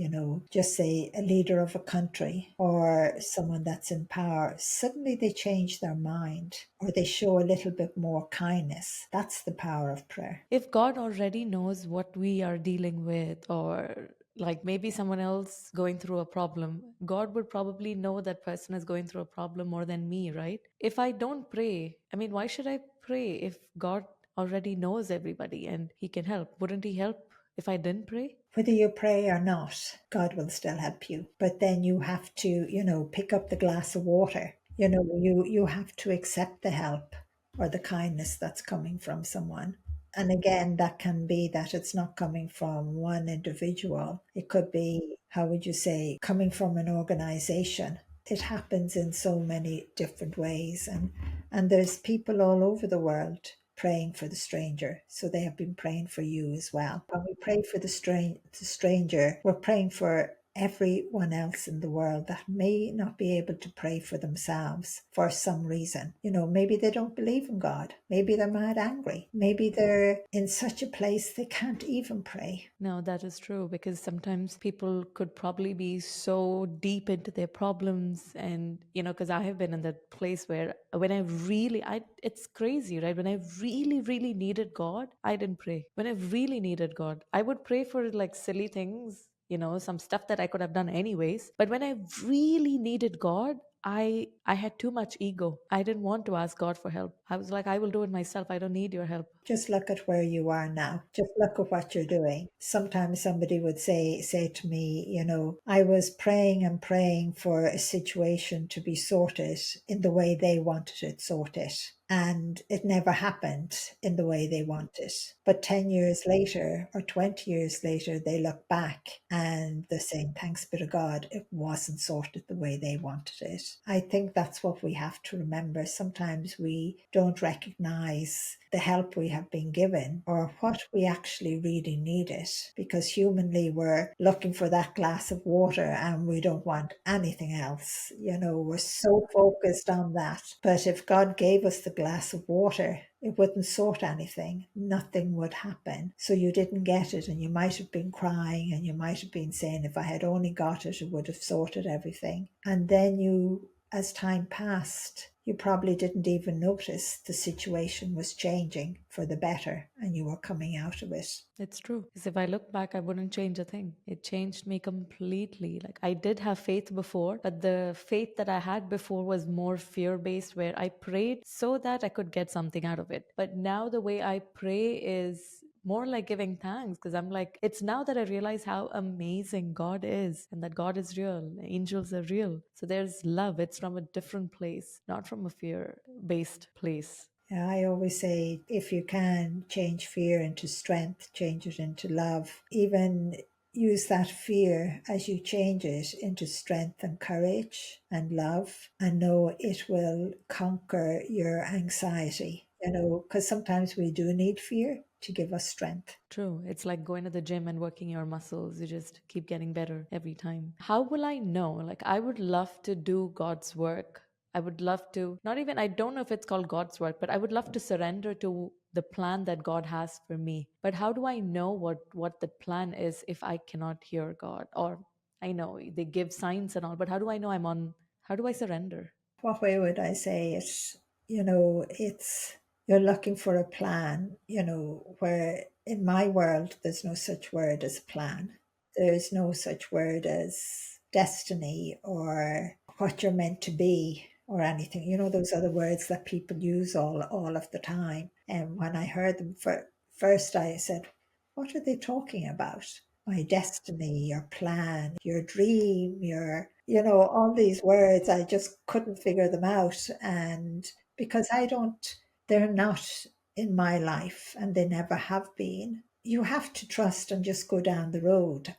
just say a leader of a country or someone that's in power, suddenly they change their mind or they show a little bit more kindness. That's the power of prayer. If God already knows what we are dealing with, or like maybe someone else going through a problem, God would probably know that person is going through a problem more than me, right? If I don't pray, I mean, why should I pray if God already knows everybody and he can help? Wouldn't he help if I didn't pray? Whether you pray or not, God will still help you. But then you have to, pick up the glass of water. You have to accept the help or the kindness that's coming from someone. And again, that can be that it's not coming from one individual. It could be, how would you say, coming from an organization. It happens in so many different ways. And there's people all over the world praying for the stranger. So they have been praying for you as well. When we pray for the stranger, we're praying for everyone else in the world that may not be able to pray for themselves for some reason. Maybe they don't believe in God. Maybe they're mad angry. Maybe they're in such a place they can't even pray. No, that is true, because sometimes people could probably be so deep into their problems. And, because I have been in that place where when it's crazy, right? When I really, really needed God, I didn't pray. When I really needed God, I would pray for like silly things, some stuff that I could have done anyways. But when I really needed God, I had too much ego. I didn't want to ask God for help. I was like, I will do it myself. I don't need your help. Just look at where you are now. Just look at what you're doing. Sometimes somebody would say to me, I was praying and praying for a situation to be sorted in the way they wanted it sorted. And it never happened in the way they wanted. But 10 years later or 20 years later, they look back and they're saying, thanks be to God, it wasn't sorted the way they wanted it. I think that's what we have to remember. Sometimes we don't recognize the help we have been given or what we actually really needed, because humanly we're looking for that glass of water and we don't want anything else. We're so focused on that. But if God gave us the glass of water, it wouldn't sort anything. Nothing would happen. So you didn't get it, and you might have been crying and you might have been saying, if I had only got it, it would have sorted everything. And then as time passed, you probably didn't even notice the situation was changing for the better and you were coming out of it. It's true. Because if I look back, I wouldn't change a thing. It changed me completely. Like, I did have faith before, but the faith that I had before was more fear based, where I prayed so that I could get something out of it. But now the way I pray is more like giving thanks, because I'm like, it's now that I realize how amazing God is and that God is real. Angels are real. So there's love. It's from a different place, not from a fear based place. Yeah, I always say, if you can change fear into strength, change it into love. Even use that fear as you change it into strength and courage and love, and know it will conquer your anxiety. because sometimes we do need fear to give us strength. True. It's like going to the gym and working your muscles. You just keep getting better every time. How will I know? Like, I would love to do God's work. I would love to, not even, I don't know if it's called God's work, but I would love to surrender to the plan that God has for me. But how do I know what the plan is if I cannot hear God? Or I know they give signs and all, but how do I know how do I surrender? What way would I say it? It's you're looking for a plan, where in my world there's no such word as plan. There's no such word as destiny or what you're meant to be or anything. Those are the words that people use all of the time. And when I heard them first, I said, what are they talking about? My destiny, your plan, your dream, all these words, I just couldn't figure them out. And because they're not in my life and they never have been. You have to trust and just go down the road.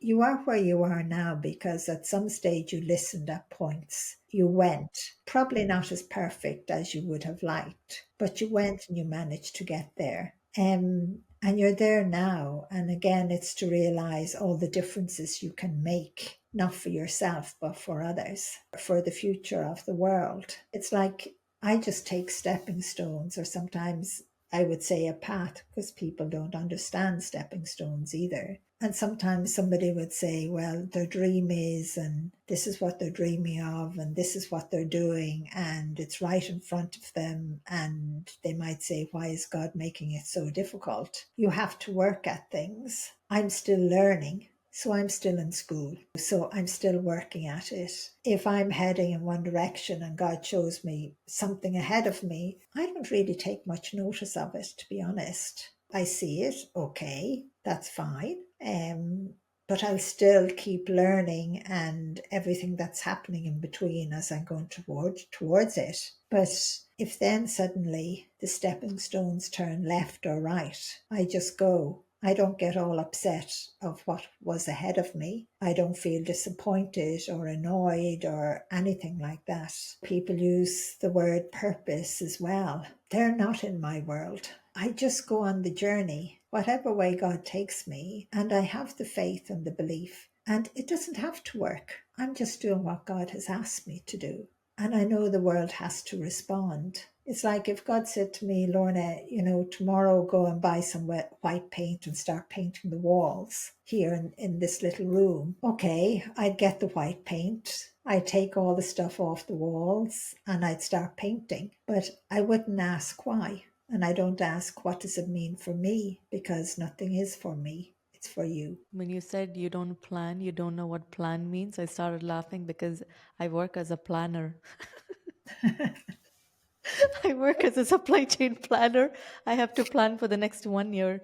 You are where you are now because at some stage you listened at points. You went, probably not as perfect as you would have liked, but you went and you managed to get there. And you're there now. And again, it's to realize all the differences you can make, not for yourself, but for others, for the future of the world. It's like I just take stepping stones, or sometimes I would say a path, because people don't understand stepping stones either. And sometimes somebody would say, well, their dream is, and this is what they're dreaming of, and this is what they're doing, and it's right in front of them. And they might say, why is God making it so difficult? You have to work at things. I'm still learning. So I'm still in school. So I'm still working at it. If I'm heading in one direction and God shows me something ahead of me, I don't really take much notice of it, to be honest. I see it, okay, that's fine. But I'll still keep learning and everything that's happening in between as I'm going towards it. But if then suddenly the stepping stones turn left or right, I just go. I don't get all upset of what was ahead of me. I don't feel disappointed or annoyed or anything like that. People use the word purpose as well. They're not in my world. I just go on the journey, whatever way God takes me, and I have the faith and the belief. And it doesn't have to work. I'm just doing what God has asked me to do. And I know the world has to respond. It's like if God said to me, Lorna, tomorrow go and buy some white paint and start painting the walls here in this little room. Okay, I'd get the white paint. I'd take all the stuff off the walls and I'd start painting. But I wouldn't ask why. And I don't ask, what does it mean for me? Because nothing is for me. It's for you. When you said you don't plan, you don't know what plan means, I started laughing because I work as a planner. I work as a supply chain planner. I have to plan for the next 1 year.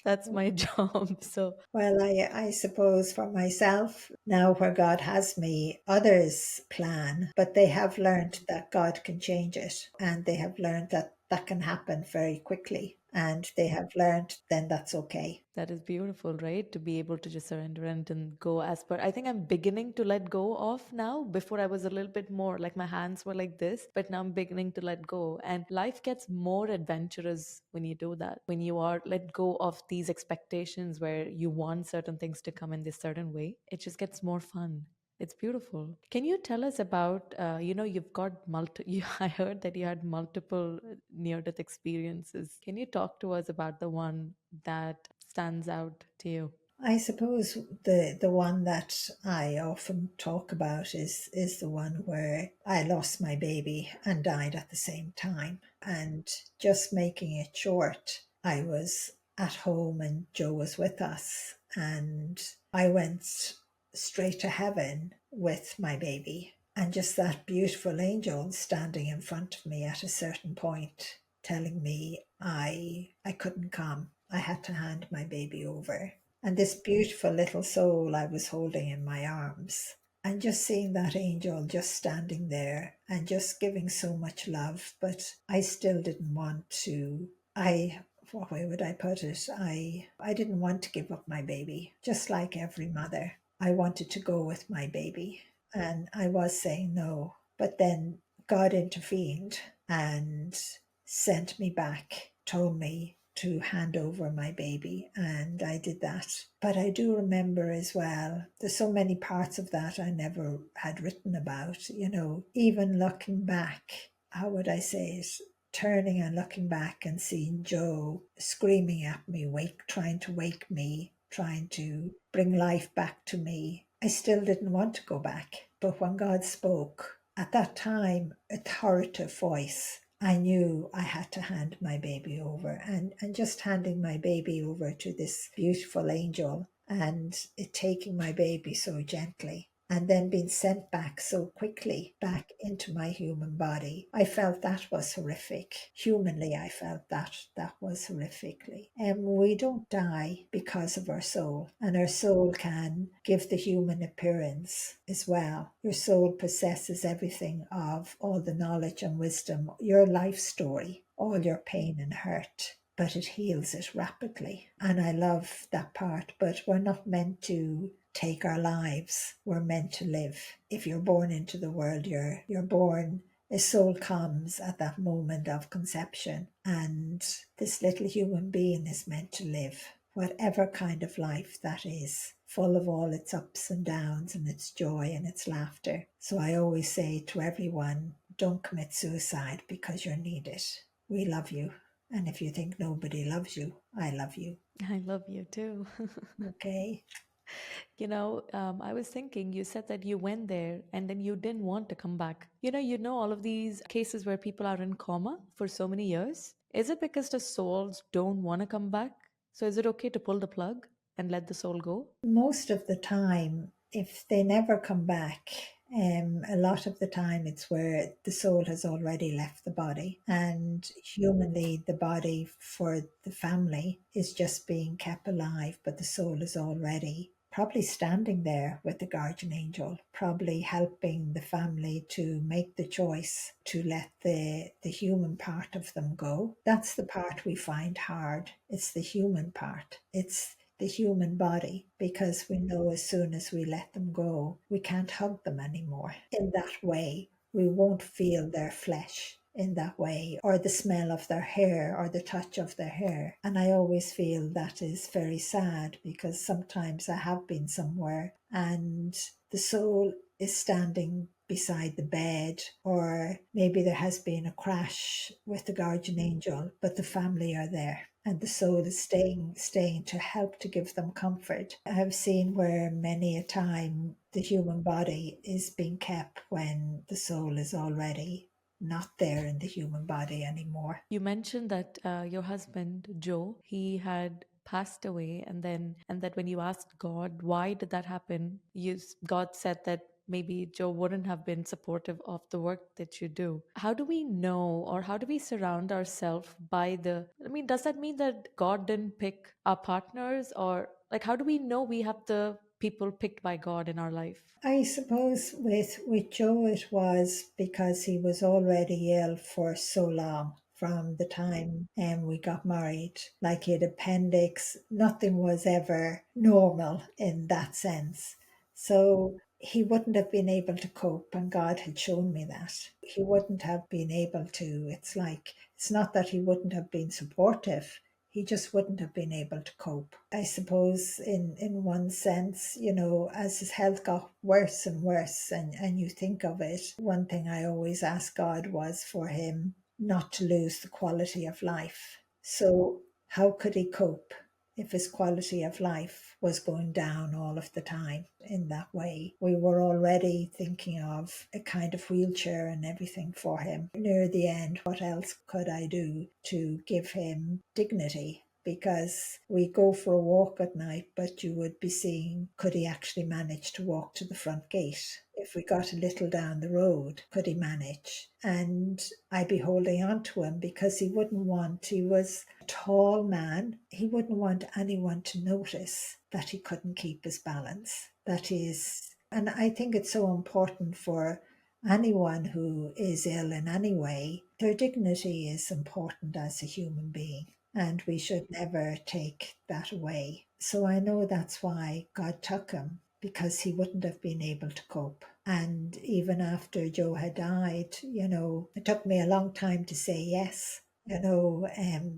That's my job. So, Well, I suppose for myself, now where God has me, others plan, but they have learned that God can change it. And they have learned that that can happen very quickly. And they have learned then that's okay. that is beautiful, right? To be able to just surrender and go as per. I think I'm beginning to let go of now. Before I was a little bit more like my hands were like this, but now I'm beginning to let go. And life gets more adventurous when you do that. When you are let go of these expectations where you want certain things to come in this certain way, it just gets more fun. It's beautiful. Can you tell us about, you've got I heard that you had multiple near-death experiences. Can you talk to us about the one that stands out to you? I suppose the one that I often talk about is the one where I lost my baby and died at the same time. And just making it short, I was at home and Joe was with us, and I went straight to heaven with my baby. And just that beautiful angel standing in front of me at a certain point, telling me I couldn't come. I had to hand my baby over. And this beautiful little soul I was holding in my arms. And just seeing that angel just standing there and just giving so much love. But I still didn't want to, what way would I put it? I didn't want to give up my baby, just like every mother. I wanted to go with my baby. And I was saying no. But then God intervened and sent me back, told me to hand over my baby, and I did that. But I do remember as well, there's so many parts of that I never had written about, even looking back, how would I say it? Turning and looking back and seeing Joe screaming at me, trying to wake me, trying to bring life back to me. I still didn't want to go back. But when God spoke, at that time, authoritative voice, I knew I had to hand my baby over, and just handing my baby over to this beautiful angel and it taking my baby so gently and then being sent back so quickly back into my human body. I felt that was horrific. Humanly, I felt that was horrifically. And we don't die because of our soul, and our soul can give the human appearance as well. Your soul possesses everything of all the knowledge and wisdom, your life story, all your pain and hurt, but it heals it rapidly. And I love that part. But we're not meant to take our lives. We're meant to live. If you're born into the world, you're born. A soul comes at that moment of conception, and this little human being is meant to live whatever kind of life that is, full of all its ups and downs and its joy and its laughter. So I always say to everyone, don't commit suicide because you're needed. We love you. And if you think nobody loves you, I love you. I love you too. Okay? I was thinking, you said that you went there and then you didn't want to come back. You know all of these cases where people are in coma for so many years. Is it because the souls don't want to come back? So is it okay to pull the plug and let the soul go? Most of the time, if they never come back, a lot of the time it's where the soul has already left the body, and humanly, the body for the family is just being kept alive, but the soul is already probably standing there with the guardian angel, probably helping the family to make the choice to let the human part of them go. That's the part we find hard. It's the human part. It's the human body, because we know as soon as we let them go, we can't hug them anymore. In that way, we won't feel their flesh in that way, or the smell of their hair, or the touch of their hair. And I always feel that is very sad, because sometimes I have been somewhere and the soul is standing beside the bed, or maybe there has been a crash with the guardian angel, but the family are there and the soul is staying to help to give them comfort. I have seen where many a time the human body is being kept when the soul is already not there in the human body anymore. You mentioned that your husband Joe, he had passed away, and that when you asked God why did that happen, God said that maybe Joe wouldn't have been supportive of the work that you do. How do we know, or how do we surround ourselves by the? I mean, does that mean that God didn't pick our partners, or like how do we know we have the people picked by God in our life? I suppose with Joe it was because he was already ill for so long from the time we got married. Like he had appendix, nothing was ever normal in that sense. So he wouldn't have been able to cope, and God had shown me that. He wouldn't have been able to. It's not that he wouldn't have been supportive, he just wouldn't have been able to cope. I suppose in one sense, as his health got worse and worse, and you think of it, one thing I always asked God was for him not to lose the quality of life. So how could he cope if his quality of life was going down all of the time in that way? We were already thinking of a kind of wheelchair and everything for him. Near the end, what else could I do to give him dignity? Because we go for a walk at night, but you would be seeing, could he actually manage to walk to the front gate? If we got a little down the road, could he manage? And I'd be holding on to him because he was a tall man, he wouldn't want anyone to notice that he couldn't keep his balance. That is, and I think it's so important for anyone who is ill in any way, their dignity is important as a human being, and we should never take that away. So I know that's why God took him. because he wouldn't have been able to cope. And even after Joe had died, it took me a long time to say yes,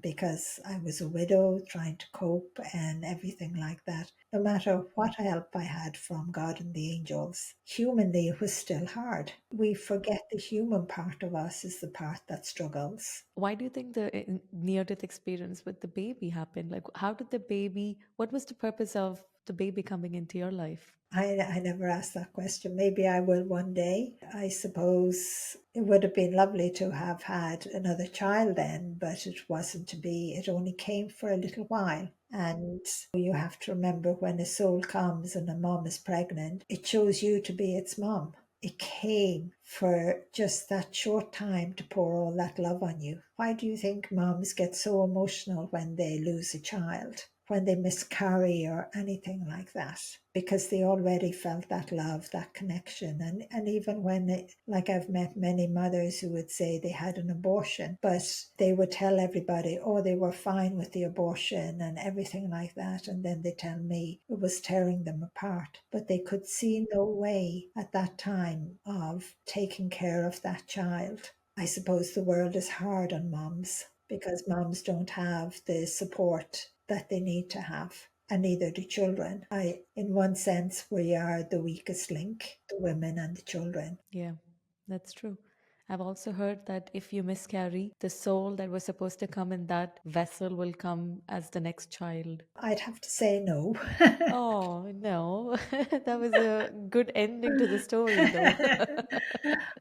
because I was a widow trying to cope and everything like that. No matter what help I had from God and the angels, humanly it was still hard. We forget the human part of us is the part that struggles. Why do you think the near death experience with the baby happened? Like, how did the baby, what was the purpose of the baby coming into your life? I never asked that question. Maybe I will one day. I suppose it would have been lovely to have had another child then, but it wasn't to be. It only came for a little while. And you have to remember when a soul comes and a mom is pregnant, it chose you to be its mom. It came for just that short time to pour all that love on you. Why do you think moms get so emotional when they lose a child, when they miscarry or anything like that? Because they already felt that love, that connection. And even when, like I've met many mothers who would say they had an abortion, but they would tell everybody, oh, they were fine with the abortion and everything like that. And then they tell me it was tearing them apart. But they could see no way at that time of taking care of that child. I suppose the world is hard on moms because moms don't have the support that they need to have, and neither do children. In one sense, we are the weakest link, the women and the children. Yeah, that's true. I've also heard that if you miscarry, the soul that was supposed to come in that vessel will come as the next child. I'd have to say no. Oh, no. That was a good ending to the story, though.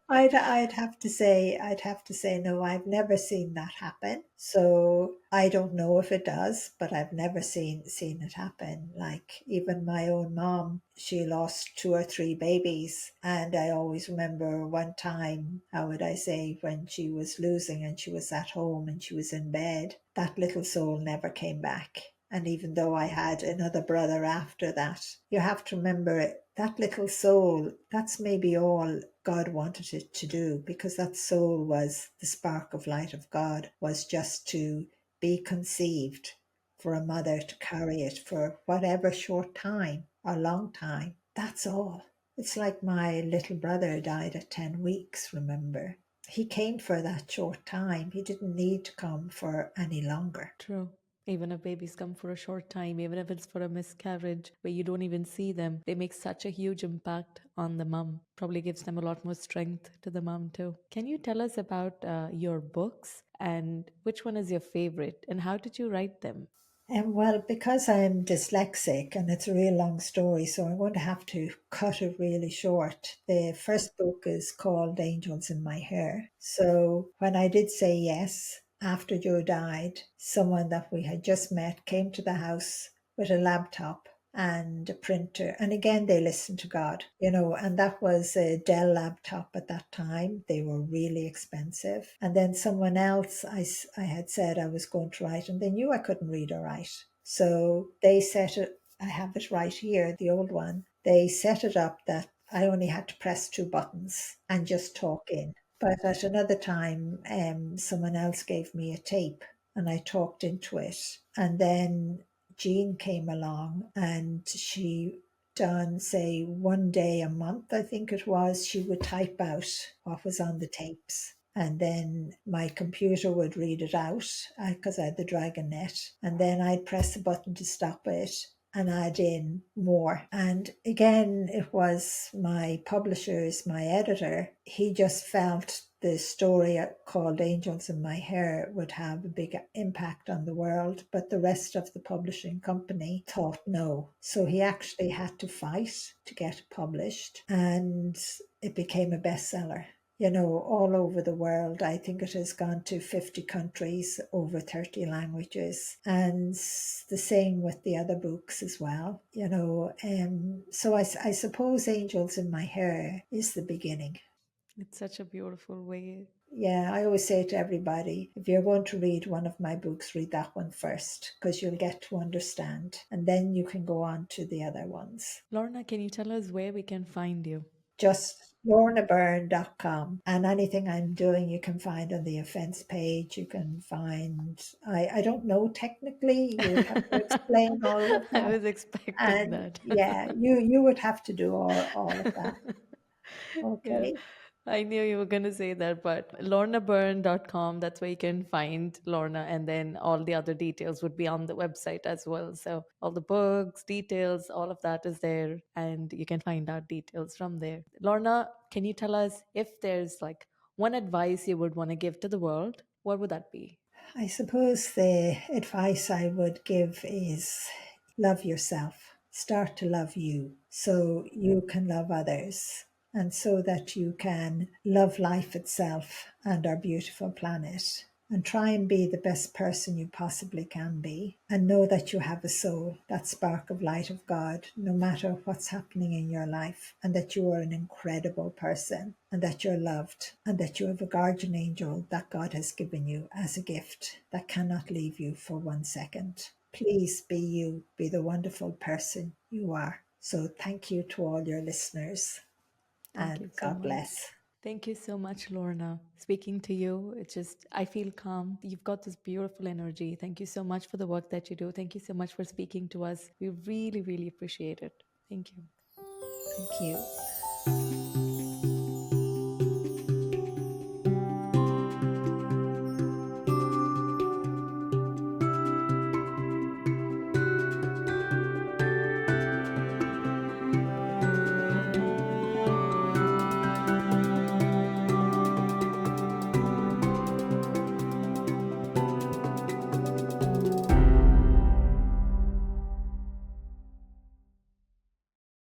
I'd have to say no. I've never seen that happen. So I don't know if it does, but I've never seen it happen. Like even my own mom, she lost two or three babies. And I always remember one time, how would I say, when she was losing and she was at home and she was in bed, that little soul never came back. And even though I had another brother after that, you have to remember that little soul, that's maybe all God wanted it to do, because that soul was the spark of light of God, was just to be conceived, for a mother to carry it for whatever short time or long time. That's all. It's like my little brother died at 10 weeks, remember? He came for that short time. He didn't need to come for any longer. True. Even if babies come for a short time, even if it's for a miscarriage where you don't even see them, they make such a huge impact on the mom. Probably gives them a lot more strength to the mom, too. Can you tell us about your books and which one is your favorite and how did you write them? Well, because I'm dyslexic and it's a real long story, so I'm going to have to cut it really short. The first book is called Angels in My Hair. So when I did say yes, after Joe died, someone that we had just met came to the house with a laptop and a printer. And again, they listened to God, and that was a Dell laptop at that time. They were really expensive. And then someone else, I had said I was going to write, and they knew I couldn't read or write. So they set it, I have it right here, the old one. They set it up that I only had to press two buttons and just talk in. But at another time, someone else gave me a tape and I talked into it. And then Jean came along and she done, say, one day a month, I think it was, she would type out what was on the tapes. And then my computer would read it out because I had the Dragon Net. And then I'd press the button to stop it and add in more. And again, it was my publisher's, my editor, he just felt the story called Angels in My Hair would have a big impact on the world, but the rest of the publishing company thought no. So he actually had to fight to get it published, and it became a bestseller. All over the world. I think it has gone to 50 countries, over 30 languages, and the same with the other books as well. So I suppose Angels in My Hair is the beginning. It's such a beautiful way. Yeah, I always say to everybody, if you're going to read one of my books, read that one first, because you'll get to understand, and then you can go on to the other ones. Lorna, can you tell us where we can find you? Just lornabyrne.com. And anything I'm doing, you can find on the events page. You can find, I don't know, technically, you would have to explain all of I that. was expecting And that. yeah, you would have to do all of that. Yeah, Okay. I knew you were going to say that, but lornabyrne.com, that's where you can find Lorna, and then all the other details would be on the website as well. So all the books, details, all of that is there, and you can find out details from there. Lorna, can you tell us if there's like one advice you would want to give to the world? What would that be? I suppose the advice I would give is love yourself. Start to love you so you can love others and so that you can love life itself and our beautiful planet. And try and be the best person you possibly can be. And know that you have a soul, that spark of light of God, no matter what's happening in your life. And that you are an incredible person. And that you're loved. And that you have a guardian angel that God has given you as a gift that cannot leave you for 1 second. Please be you, be the wonderful person you are. So thank you to all your listeners. Thank And you so God much. bless. Thank you so much, Lorna. Speaking to you, it's just, I feel calm. You've got this beautiful energy. Thank you so much for the work that you do. Thank you so much for speaking to us. We really, really appreciate it. Thank you. Thank you.